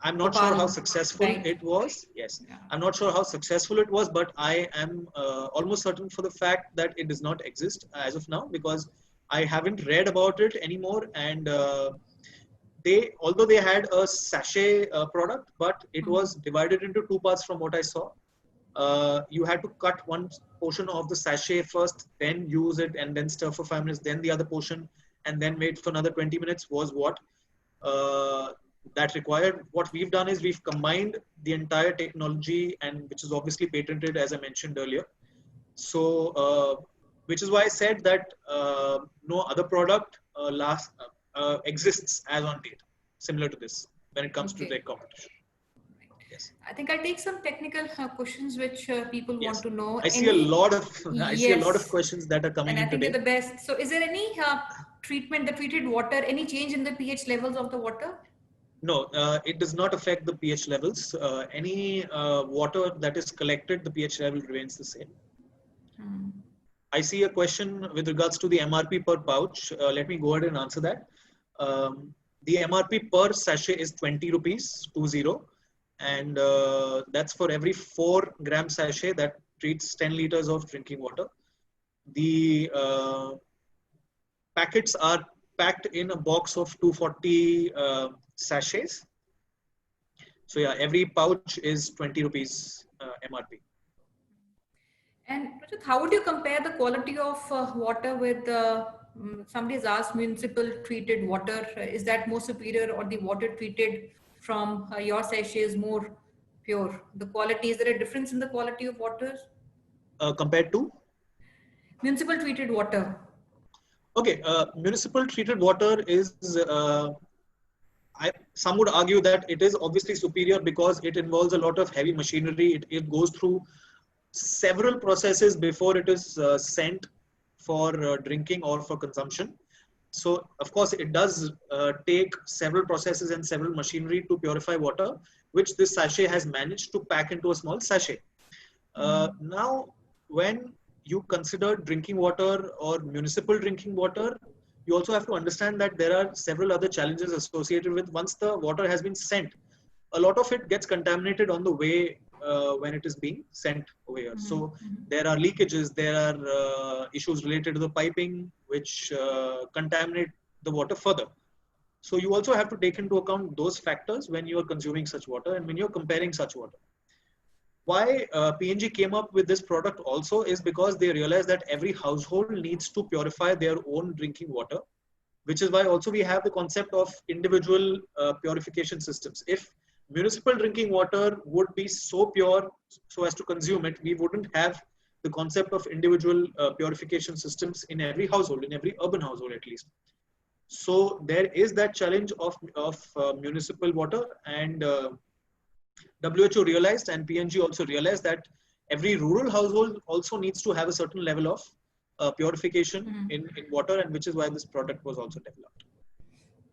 [SPEAKER 2] I'm not sure how
[SPEAKER 4] Gopal,
[SPEAKER 2] successful
[SPEAKER 4] right.
[SPEAKER 2] it was. Yes,
[SPEAKER 4] Yeah.
[SPEAKER 2] I'm not sure how successful it was, but I am almost certain for the fact that it does not exist as of now because I haven't read about it anymore. And although they had a sachet product, but it was divided into two parts from what I saw. You had to cut one portion of the sachet first, then use it, and then stir for 5 minutes, then the other portion, and then wait for another 20 minutes was what that required. What we've done is we've combined the entire technology, and which is obviously patented, as I mentioned earlier. So, which is why I said that no other product exists as on date, similar to this when it comes to
[SPEAKER 4] Okay.
[SPEAKER 2] their competition. Yes.
[SPEAKER 4] I think I'll take some technical questions which people
[SPEAKER 2] Yes.
[SPEAKER 4] want to know.
[SPEAKER 2] I see a lot of
[SPEAKER 4] Yes.
[SPEAKER 2] questions that are coming
[SPEAKER 4] And I
[SPEAKER 2] in
[SPEAKER 4] think you're
[SPEAKER 2] today.
[SPEAKER 4] the best. So is there any the treated water, any change in the pH levels of the water?
[SPEAKER 2] No, it does not affect the pH levels. Any water that is collected, the pH level remains the same. I see a question with regards to the MRP per pouch. Let me go ahead and answer that. The MRP per sachet is 20 rupees, 20. And that's for every 4-gram sachet that treats 10 liters of drinking water. The packets are packed in a box of 240 sachets. So yeah, every pouch is 20 rupees MRP.
[SPEAKER 4] And Rajat, how would you compare the quality of water with somebody's asked municipal treated water? Is that more superior or the water treated from your sachet is more pure? The quality, is there a difference in the quality of water?
[SPEAKER 2] Compared to?
[SPEAKER 4] Municipal treated water.
[SPEAKER 2] Okay, municipal treated water is, some would argue that it is obviously superior because it involves a lot of heavy machinery. It goes through several processes before it is sent for drinking or for consumption. So, of course, it does take several processes and several machinery to purify water, which this sachet has managed to pack into a small sachet. Now, when you consider drinking water or municipal drinking water, you also have to understand that there are several other challenges associated with once the water has been sent. A lot of it gets contaminated on the way when it is being sent over here. So there are leakages, there are issues related to the piping, which contaminate the water further. So you also have to take into account those factors when you are consuming such water and when you're comparing such water. Why P&G came up with this product also is because they realized that every household needs to purify their own drinking water, which is why also we have the concept of individual purification systems. If municipal drinking water would be so pure so as to consume it, we wouldn't have the concept of individual purification systems in every household, in every urban household at least. So there is that challenge of municipal water, and WHO realized and P&G also realized that every rural household also needs to have a certain level of purification in water, and which is why this product was also developed.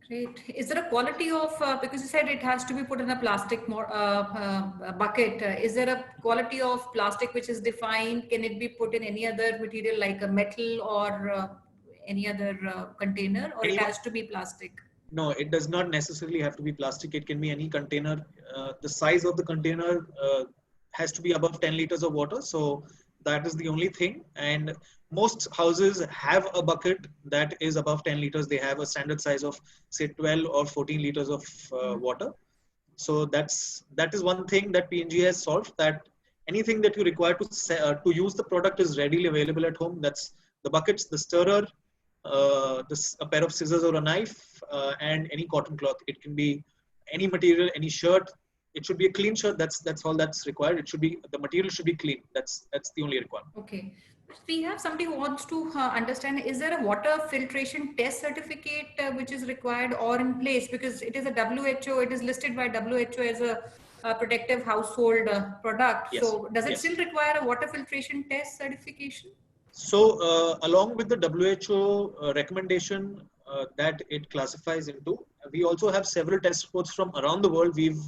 [SPEAKER 4] Great. Is there a quality of, because you said it has to be put in a plastic bucket, is there a quality of plastic which is defined? Can it be put in any other material like a metal or any other container, or it has to be plastic?
[SPEAKER 2] No, it does not necessarily have to be plastic. It can be any container. The size of the container has to be above 10 liters of water. So that is the only thing. And most houses have a bucket that is above 10 liters. They have a standard size of say 12 or 14 liters of water. So that is one thing that P&G has solved, that anything that you require to use the product is readily available at home. That's the buckets, the stirrer, a pair of scissors or a knife, and any cotton cloth. It can be any material, any shirt, it should be a clean shirt. That's all that's required. It should be, the material should be clean. That's the only requirement.
[SPEAKER 4] Okay. We have somebody who wants to understand, is there a water filtration test certificate which is required or in place? Because it is a WHO, it is listed by WHO as a protective household product.
[SPEAKER 2] Yes.
[SPEAKER 4] So does it
[SPEAKER 2] Yes.
[SPEAKER 4] still require a water filtration test certification?
[SPEAKER 2] So along with the WHO recommendation that it classifies into, we also have several test reports from around the world. We've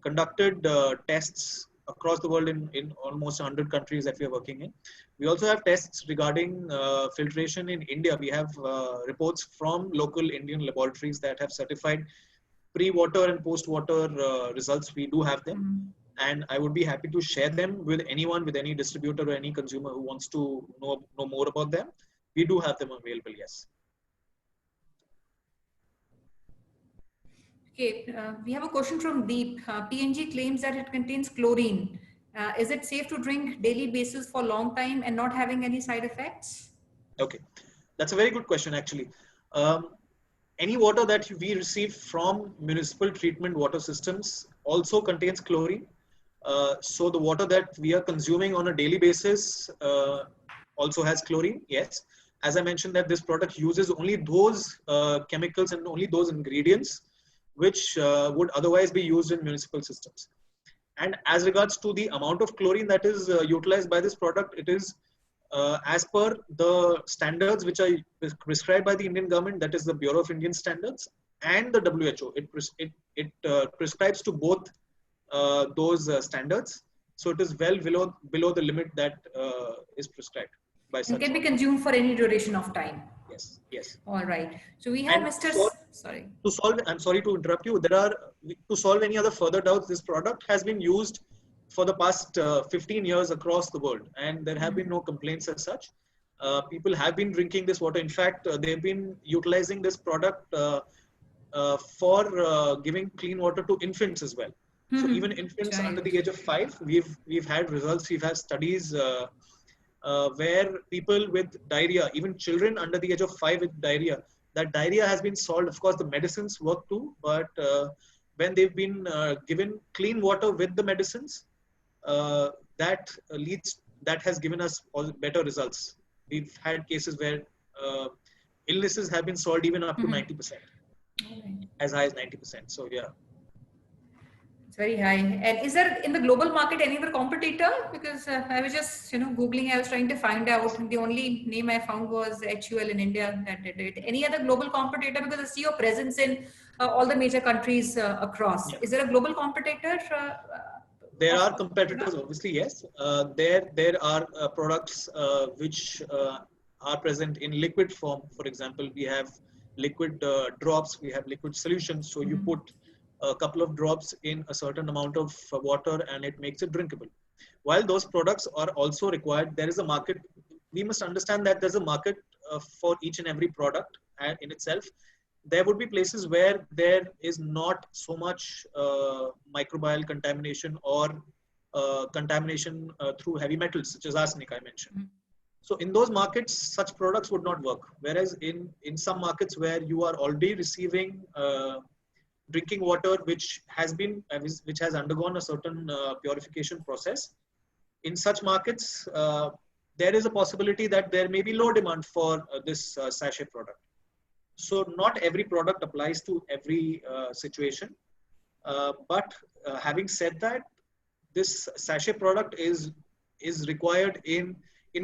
[SPEAKER 2] conducted tests across the world in almost 100 countries that we are working in. We also have tests regarding filtration in India. We have reports from local Indian laboratories that have certified pre-water and post-water results. We do have them. And I would be happy to share them with anyone, with any distributor or any consumer who wants to know more about them. We do have them available, yes.
[SPEAKER 4] Okay, we have a question from Deep. P&G claims that it contains chlorine. Is it safe to drink daily basis for long time and not having any side effects?
[SPEAKER 2] Okay, that's a very good question actually. Any water that we receive from municipal treatment water systems also contains chlorine. So the water that we are consuming on a daily basis also has chlorine, yes. As I mentioned, that this product uses only those chemicals and only those ingredients which would otherwise be used in municipal systems. And as regards to the amount of chlorine that is utilized by this product, it is as per the standards which are prescribed by the Indian government, that is the Bureau of Indian Standards and the WHO. It prescribes to both those standards. So it is well below the limit that is prescribed by such.
[SPEAKER 4] And can be consumed for any duration of time.
[SPEAKER 2] Yes, yes.
[SPEAKER 4] All right. So we have sorry.
[SPEAKER 2] To solve, I'm sorry to interrupt you. To solve any other further doubts, this product has been used for the past 15 years across the world, and there have been no complaints as such. People have been drinking this water. In fact, they've been utilizing this product for giving clean water to infants as well. So even infants under the age of 5, we've had results. We've had studies where people with diarrhea, even children under the age of 5 with diarrhea, that diarrhea has been solved. Of course, the medicines work too, but when they've been given clean water with the medicines, that has given us better results. We've had cases where illnesses have been solved even up to 90%, as high as 90%. So yeah.
[SPEAKER 4] It's very high. And is there in the global market any other competitor? Because I was just, Googling, I was trying to find out. The only name I found was HUL in India that did it. Any other global competitor? Because I see your presence in all the major countries across. Yeah. Is there a global competitor?
[SPEAKER 2] There are competitors, obviously, yes. There are products which are present in liquid form. For example, we have liquid drops, we have liquid solutions. So you put a couple of drops in a certain amount of water and it makes it drinkable. While those products are also required, there is a market. We must understand that there's a market for each and every product in itself. There would be places where there is not so much microbial contamination or contamination through heavy metals, such as arsenic I mentioned. So in those markets, such products would not work. Whereas in some markets where you are already receiving drinking water which has undergone a certain purification process, in such markets, there is a possibility that there may be low demand for this sachet product. So not every product applies to every situation. But having said that, this sachet product is required in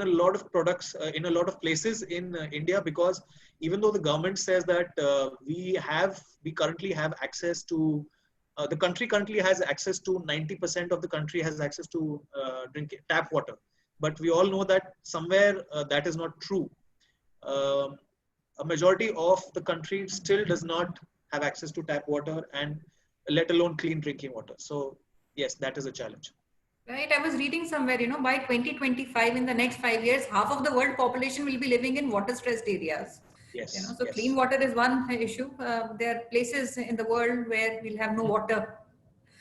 [SPEAKER 2] a lot of products, in a lot of places in India, because even though the government says that we currently have access to, the country currently has access to 90% of the country has access to drinking tap water. But we all know that somewhere that is not true. A majority of the country still does not have access to tap water, and let alone clean drinking water. So yes, that is a challenge.
[SPEAKER 4] Right. I was reading somewhere, by 2025, in the next 5 years, half of the world population will be living in water-stressed areas.
[SPEAKER 2] Yes.
[SPEAKER 4] So yes. Clean water is one issue. There are places in the world where we'll have no water.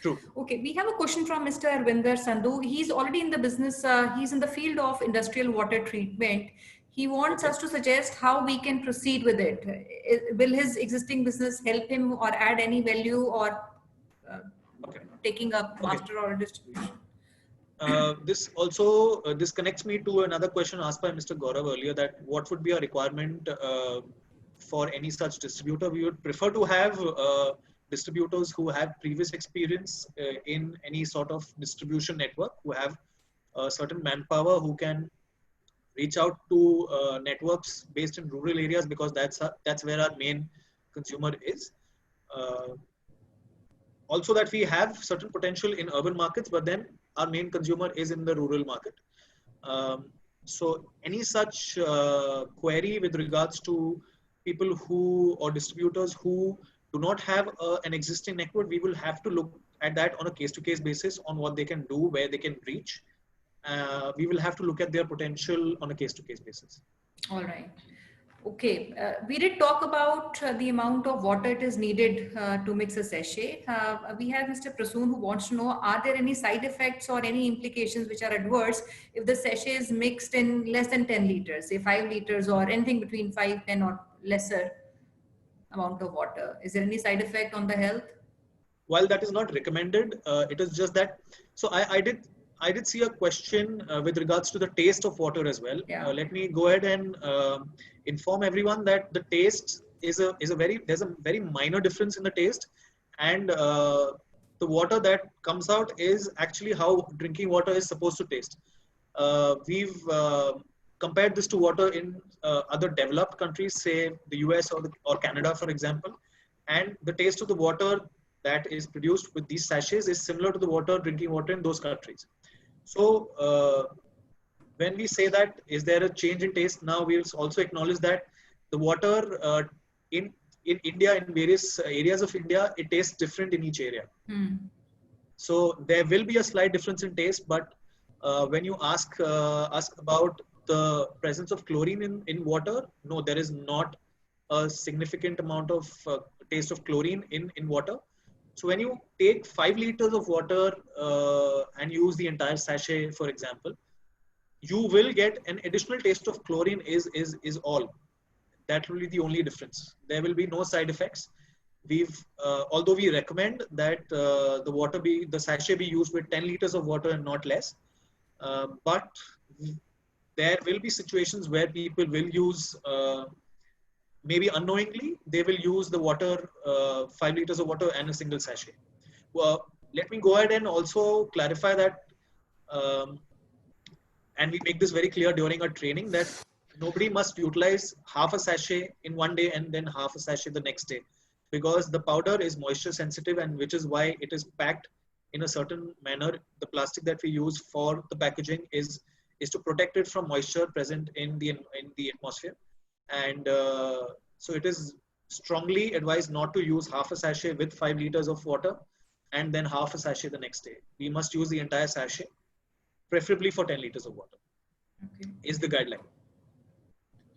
[SPEAKER 2] True.
[SPEAKER 4] Okay. We have a question from Mr. Arvinder Sandhu. He's already in the business. He's in the field of industrial water treatment. He wants us to suggest how we can proceed with it. Will his existing business help him or add any value or?
[SPEAKER 2] Okay.
[SPEAKER 4] taking up
[SPEAKER 2] Okay.
[SPEAKER 4] master order distribution?
[SPEAKER 2] This connects me to another question asked by Mr. Gaurav earlier, that what would be a requirement for any such distributor. We would prefer to have distributors who have previous experience in any sort of distribution network, who have certain manpower, who can reach out to networks based in rural areas, because that's where our main consumer is. Also that we have certain potential in urban markets, but then our main consumer is in the rural market. So any such query with regards to people who, or distributors who do not have an existing network, we will have to look at that on a case-to-case basis on what they can do, where they can reach. We will have to look at their potential on a case-to-case basis.
[SPEAKER 4] All right. Okay, we did talk about the amount of water it is needed to mix a sachet. We have Mr. Prasoon who wants to know, are there any side effects or any implications which are adverse if the sachet is mixed in less than 10 liters, say 5 liters or anything between 5, 10 or lesser amount of water? Is there any side effect on the health?
[SPEAKER 2] While that is not recommended, it is just that, so I did see a question with regards to the taste of water as well.
[SPEAKER 4] Yeah.
[SPEAKER 2] Let me go ahead and inform everyone that the taste there's a very minor difference in the taste, and the water that comes out is actually how drinking water is supposed to taste. We've compared this to water in other developed countries, say the US or Canada, for example, and the taste of the water that is produced with these sachets is similar to the drinking water in those countries. So when we say that, is there a change in taste? Now we also acknowledge that the water in India, in various areas of India, it tastes different in each area. So there will be a slight difference in taste, but when you ask about the presence of chlorine in water, no, there is not a significant amount of taste of chlorine in water. So when you take 5 liters of water and use the entire sachet, for example, you will get an additional taste of chlorine is all. That will be the only difference. There will be no side effects. Although we recommend that the sachet be used with 10 liters of water and not less, but there will be situations where people will use, maybe unknowingly, they will use the water, 5 liters of water and a single sachet. Well, let me go ahead and also clarify that, and we make this very clear during our training, that nobody must utilize half a sachet in one day and then half a sachet the next day, because the powder is moisture sensitive, and which is why it is packed in a certain manner. The plastic that we use for the packaging is to protect it from moisture present in the atmosphere. And so it is strongly advised not to use half a sachet with 5 liters of water and then half a sachet the next day. We must use the entire sachet, preferably for 10 liters of water. Okay. Is the guideline.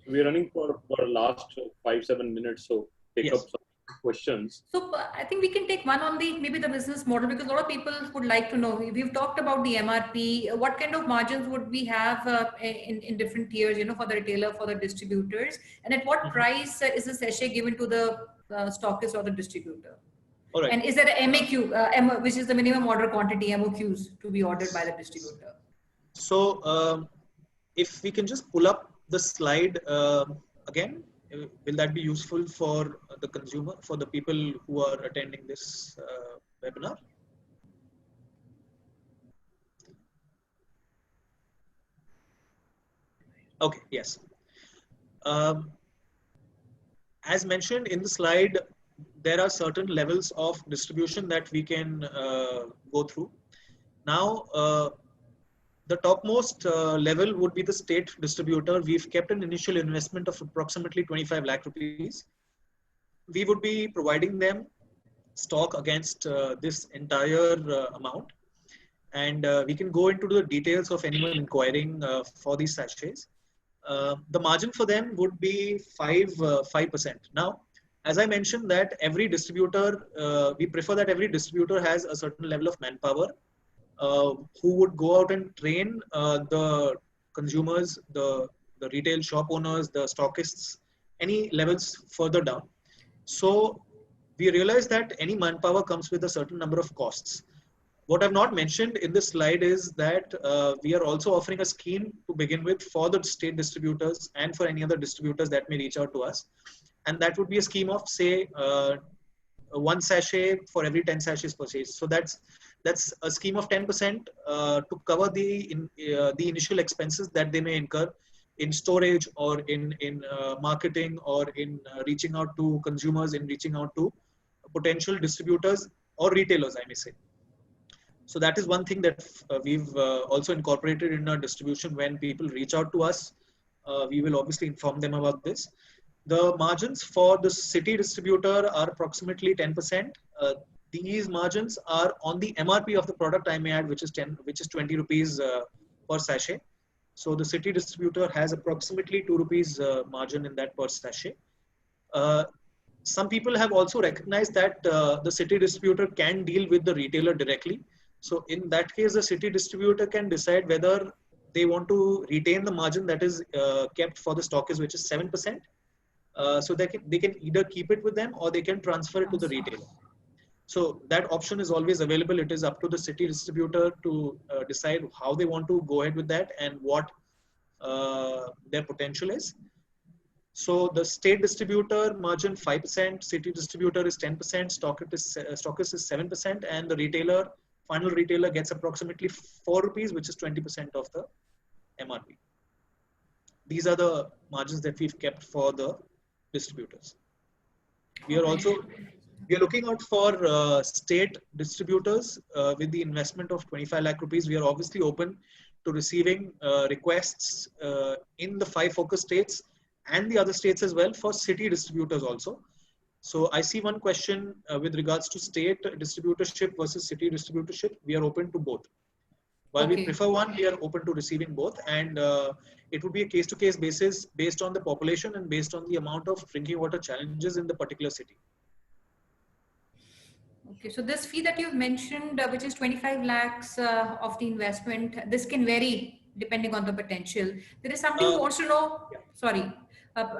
[SPEAKER 3] We're running for last 5-7 minutes, so take up some questions.
[SPEAKER 4] So I think we can take one on maybe the business model, because a lot of people would like to know. We've talked about the MRP. What kind of margins would we have in different tiers, for the retailer, for the distributors, and at what price is the sachet given to the stockist or the distributor?
[SPEAKER 2] All right.
[SPEAKER 4] And is there an MOQ, which is the minimum order quantity, MOQs to be ordered by the distributor?
[SPEAKER 2] So if we can just pull up the slide again, will that be useful for the consumer, for the people who are attending this webinar? Okay, yes. As mentioned in the slide, there are certain levels of distribution that we can go through. Now, the topmost level would be the state distributor. We've kept an initial investment of approximately 25 lakh rupees. We would be providing them stock against this entire amount. And we can go into the details of anyone inquiring for these sachets. The margin for them would be 5%. Now, as I mentioned that every distributor, we prefer that every distributor has a certain level of manpower who would go out and train the consumers, the retail shop owners, the stockists, any levels further down. So we realize that any manpower comes with a certain number of costs. What I've not mentioned in this slide is that we are also offering a scheme to begin with for the state distributors and for any other distributors that may reach out to us. And that would be a scheme of, say, 1 sachet for every 10 sachets purchased. So that's a scheme of 10% to cover the initial expenses that they may incur in storage or in marketing or in reaching out to consumers, in reaching out to potential distributors or retailers, I may say. So that is one thing that we've also incorporated in our distribution. When people reach out to us, we will obviously inform them about this. The margins for the city distributor are approximately 10%. These margins are on the MRP of the product, I may add, which is 20 rupees per sachet. So the city distributor has approximately 2 rupees margin in that per sachet. Some people have also recognized that the city distributor can deal with the retailer directly. So in that case, the city distributor can decide whether they want to retain the margin that is kept for the stockist, which is 7%. So they can either keep it with them or they can transfer it to the retailer. So that option is always available. It is up to the city distributor to decide how they want to go ahead with that and what their potential is. So the state distributor margin 5%, city distributor is 10%, stockist is 7%, and the final retailer gets approximately 4 rupees, which is 20% of the MRP. These are the margins that we've kept for the distributors. We are looking out for state distributors with the investment of 25 lakh rupees. We are obviously open to receiving requests in the 5 focus states and the other states as well for city distributors also. So I see one question with regards to state distributorship versus city distributorship. We are open to both. While we prefer one, we are open to receiving both, and it would be a case-to-case basis based on the population and based on the amount of drinking water challenges in the particular city.
[SPEAKER 4] Okay, so this fee that you've mentioned, which is 25 lakhs of the investment, this can vary depending on the potential. There is somebody who wants to know, sorry,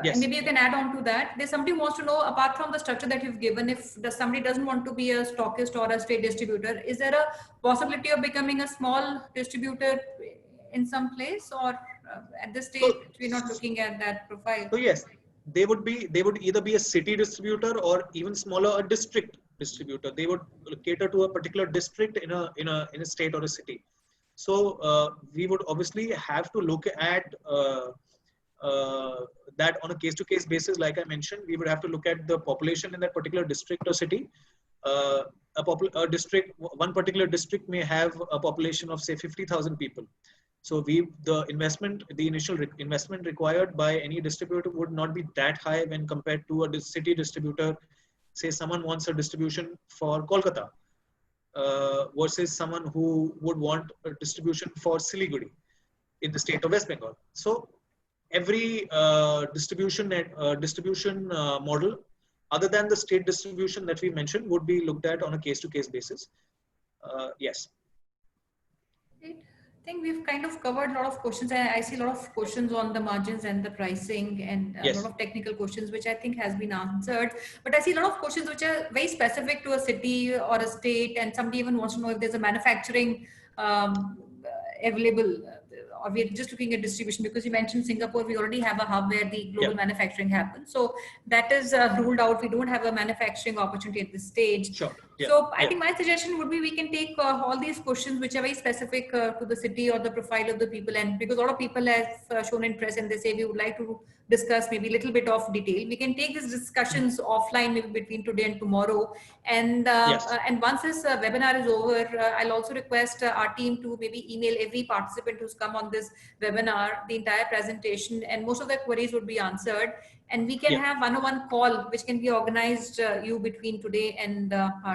[SPEAKER 2] yes.
[SPEAKER 4] Maybe you can add on to that. There's somebody who wants to know, apart from the structure that you've given, if somebody doesn't want to be a stockist or a state distributor, is there a possibility of becoming a small distributor in some place, or at this stage we're not looking at that profile?
[SPEAKER 2] So yes, they would either be a city distributor or even smaller, a district distributor. They would cater to a particular district in a state or a city. So we would obviously have to look at that on a case-to-case basis. Like I mentioned, we would have to look at the population in that particular district or city. One particular district may have a population of say 50,000 people. So the initial investment required by any distributor would not be that high when compared to a city distributor. Say someone wants a distribution for Kolkata versus someone who would want a distribution for Siliguri in the state of West Bengal. So every distribution model, other than the state distribution that we mentioned, would be looked at on a case-to-case basis. Yes.
[SPEAKER 4] I think we've kind of covered a lot of questions. I see a lot of questions on the margins and the pricing and a lot of technical questions, which I think has been answered. But I see a lot of questions which are very specific to a city or a state, and somebody even wants to know if there's a manufacturing available, or we're just looking at distribution, because you mentioned Singapore, we already have a hub where the global manufacturing happens. So that is ruled out. We don't have a manufacturing opportunity at this stage.
[SPEAKER 2] Sure. Yeah.
[SPEAKER 4] So I think my suggestion would be we can take all these questions which are very specific to the city or the profile of the people, and because a lot of people have shown interest and they say we would like to discuss maybe a little bit of detail, we can take these discussions offline maybe between today and tomorrow. And and once this webinar is over, I'll also request our team to maybe email every participant who's come on this webinar the entire presentation, and most of their queries would be answered. And we can have one-on-one call, which can be organized you between today and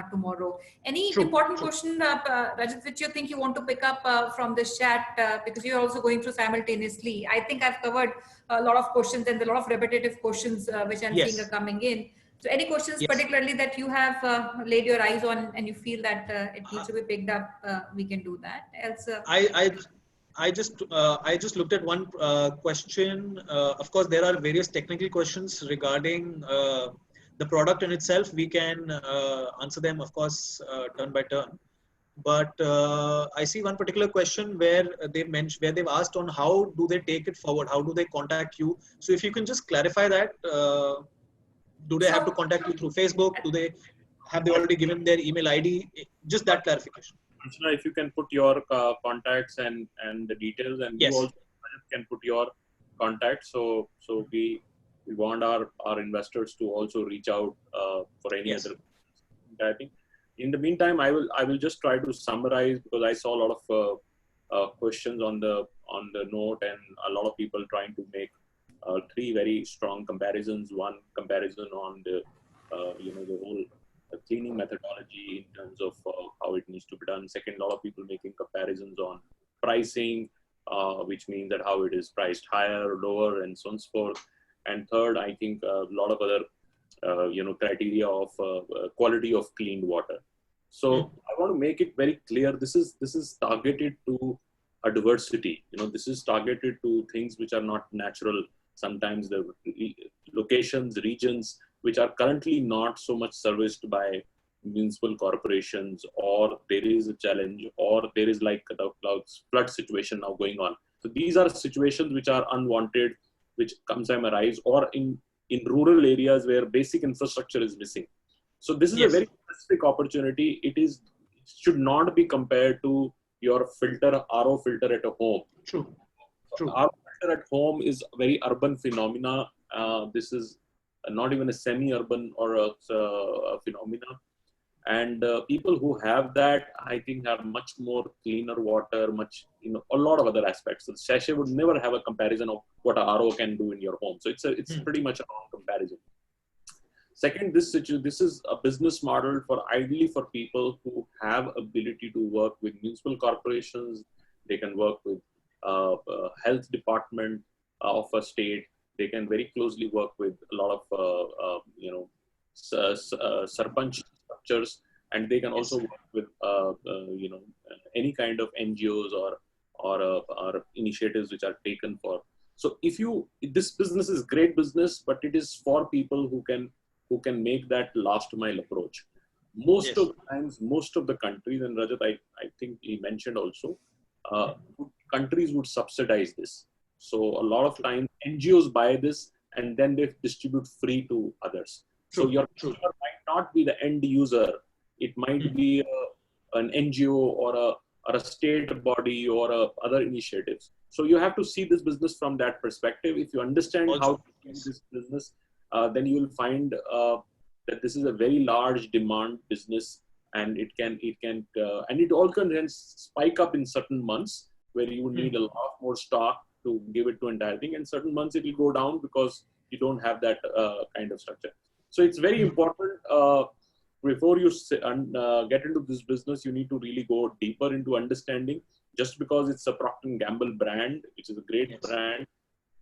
[SPEAKER 4] tomorrow. Any important question, Rajat, which you think you want to pick up from this chat, because you're also going through simultaneously? I think I've covered a lot of questions and a lot of repetitive questions which I'm seeing are coming in. So any questions particularly that you have laid your eyes on and you feel that it needs to be picked up, we can do that. Else,
[SPEAKER 2] I just looked at one question. Of course, there are various technical questions regarding the product in itself. We can answer them, of course, turn by turn. but I see one particular question where they've asked on how do they take it forward, how do they contact you. So if you can just clarify that, do they have to
[SPEAKER 4] So,
[SPEAKER 2] contact you through Facebook? Have they already given their email ID? Just that clarification.
[SPEAKER 3] Archana, if you can put your contacts and the details, and you
[SPEAKER 2] Yes.
[SPEAKER 3] also can put your contacts. So we want our investors to also reach out for any
[SPEAKER 2] Yes.
[SPEAKER 3] other. I think in the meantime, I will just try to summarize, because I saw a lot of questions on the note, and a lot of people trying to make three very strong comparisons. One comparison on the the whole cleaning methodology in terms of how it needs to be done. Second, a lot of people making comparisons on pricing, which means that how it is priced higher, lower, and so on and so forth. And third, I think a lot of other criteria of quality of clean water. So I want to make it very clear. This is targeted to a diversity. This is targeted to things which are not natural. Sometimes the locations, regions which are currently not so much serviced by municipal corporations, or there is a challenge, or there is like a flood situation now going on. So these are situations which are unwanted, which sometimes arise, or in rural areas where basic infrastructure is missing. So this is
[SPEAKER 2] Yes.
[SPEAKER 3] a very specific opportunity. It should not be compared to your RO filter at a home.
[SPEAKER 2] True. True.
[SPEAKER 3] RO filter at home is a very urban phenomena. This is not even a semi-urban or a phenomena. And people who have that, I think, have much more cleaner water, a lot of other aspects. So the sachet would never have a comparison of what a RO can do in your home. So it's pretty much a wrong comparison. Second, this is a business model ideally for people who have ability to work with municipal corporations. They can work with health department of a state. They can very closely work with a lot of sarpanch structures, and they can also work with any kind of NGOs or initiatives which are taken for. So this business is great business, but it is for people who can make that last mile approach. Most of the times, most of the countries, and Rajat, I think he mentioned also, countries would subsidize this. So a lot of times NGOs buy this and then they distribute free to others. So your customer might not be the end user. It might be an NGO or a state body or other initiatives. So you have to see this business from that perspective. If you understand how to do this business, then you will find that this is a very large demand business, and it all can then spike up in certain months where you need a lot more stock to give it to entire thing, and certain months it will go down because you don't have that kind of structure. So it's very important before you get into this business, you need to really go deeper into understanding. Just because it's a Procter & Gamble brand, which is a great brand,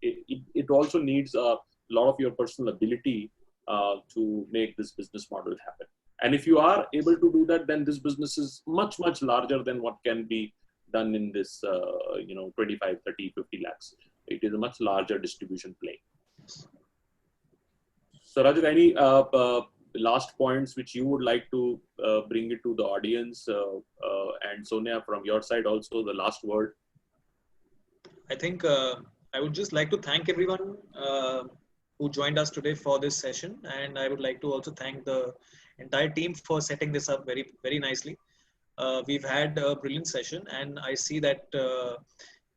[SPEAKER 3] it also needs a lot of your personal ability to make this business model happen. And if you are able to do that, then this business is much, much larger than what can be done in this 25, 30, 50 lakhs. It is a much larger distribution play. So Rajat, any last points which you would like to bring it to the audience, and Sonia, from your side also, the last word?
[SPEAKER 2] I think I would just like to thank everyone who joined us today for this session, and I would like to also thank the entire team for setting this up very, very nicely. We've had a brilliant session, and I see that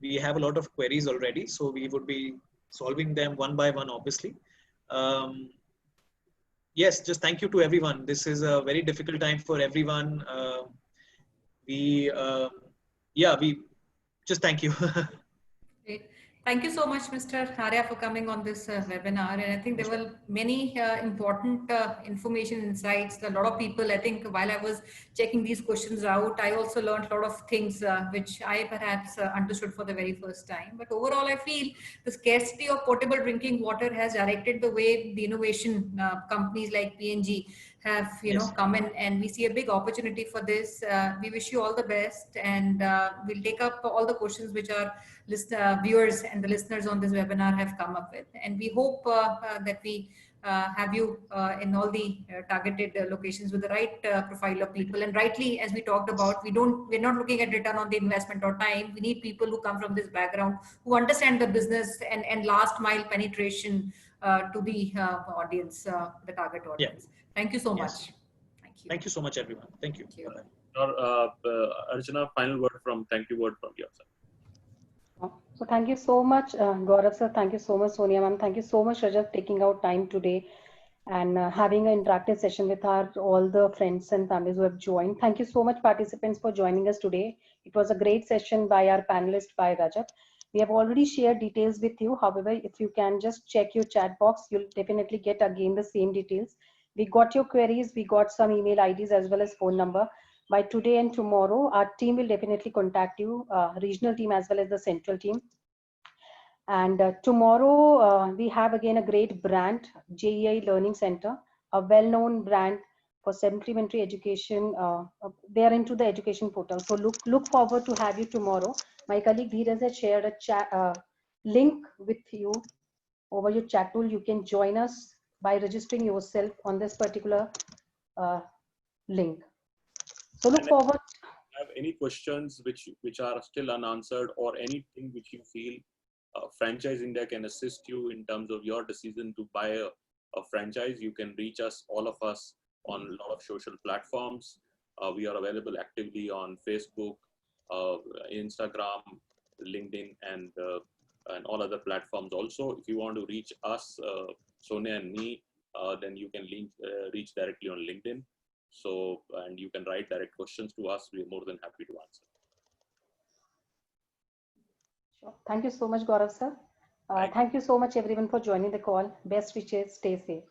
[SPEAKER 2] we have a lot of queries already, so we would be solving them one by one, obviously. Yes, just thank you to everyone. This is a very difficult time for everyone. We just thank you.
[SPEAKER 4] Great. Thank you so much, Mr. Arya, for coming on this webinar. And I think there were many important information insights. A lot of people, I think, while I was checking these questions out, I also learned a lot of things which I perhaps understood for the very first time. But overall, I feel the scarcity of potable drinking water has directed the way the innovation companies like P&G have come in, and we see a big opportunity for this. We wish you all the best, and we'll take up all the questions which our viewers and the listeners on this webinar have come up with, and we hope that we have you in all the targeted locations with the right profile of people. And rightly, as we talked about, we're not looking at return on the investment or time. We need people who come from this background, who understand the business and last mile penetration to the audience, the target
[SPEAKER 2] Yeah.
[SPEAKER 4] audience. Thank you so
[SPEAKER 2] Yes.
[SPEAKER 4] much.
[SPEAKER 2] Thank you so much, everyone. Thank you.
[SPEAKER 4] Thank you.
[SPEAKER 3] Archana, thank you word from your side.
[SPEAKER 1] So thank you so much, Gaurav sir. Thank you so much, Sonia ma'am. Thank you so much, Rajat, taking out time today and having an interactive session with all the friends and families who have joined. Thank you so much, participants, for joining us today. It was a great session by our panelist, by Rajat. We have already shared details with you. However, if you can just check your chat box, you'll definitely get again the same details. We got your queries. We got some email IDs as well as phone number. By today and tomorrow, our team will definitely contact you, regional team as well as the central team. And tomorrow we have again a great brand, JEI Learning Center, a well-known brand for supplementary education. They are into the education portal. So look forward to have you tomorrow. My colleague Dheeraj has shared a chat link with you over your chat tool. You can join us by registering yourself on this particular link. So look forward.
[SPEAKER 3] Have any questions which are still unanswered, or anything which you feel Franchise India can assist you in terms of your decision to buy a franchise, you can reach us, all of us, on a lot of social platforms. We are available actively on Facebook, Instagram, LinkedIn, and all other platforms also. If you want to reach us, Sonia and me, then you can reach directly on LinkedIn. So, and you can write direct questions to us. We're more than happy to answer.
[SPEAKER 1] Sure. Thank you so much, Gaurav sir. Thank you so much, everyone, for joining the call. Best wishes. Stay safe.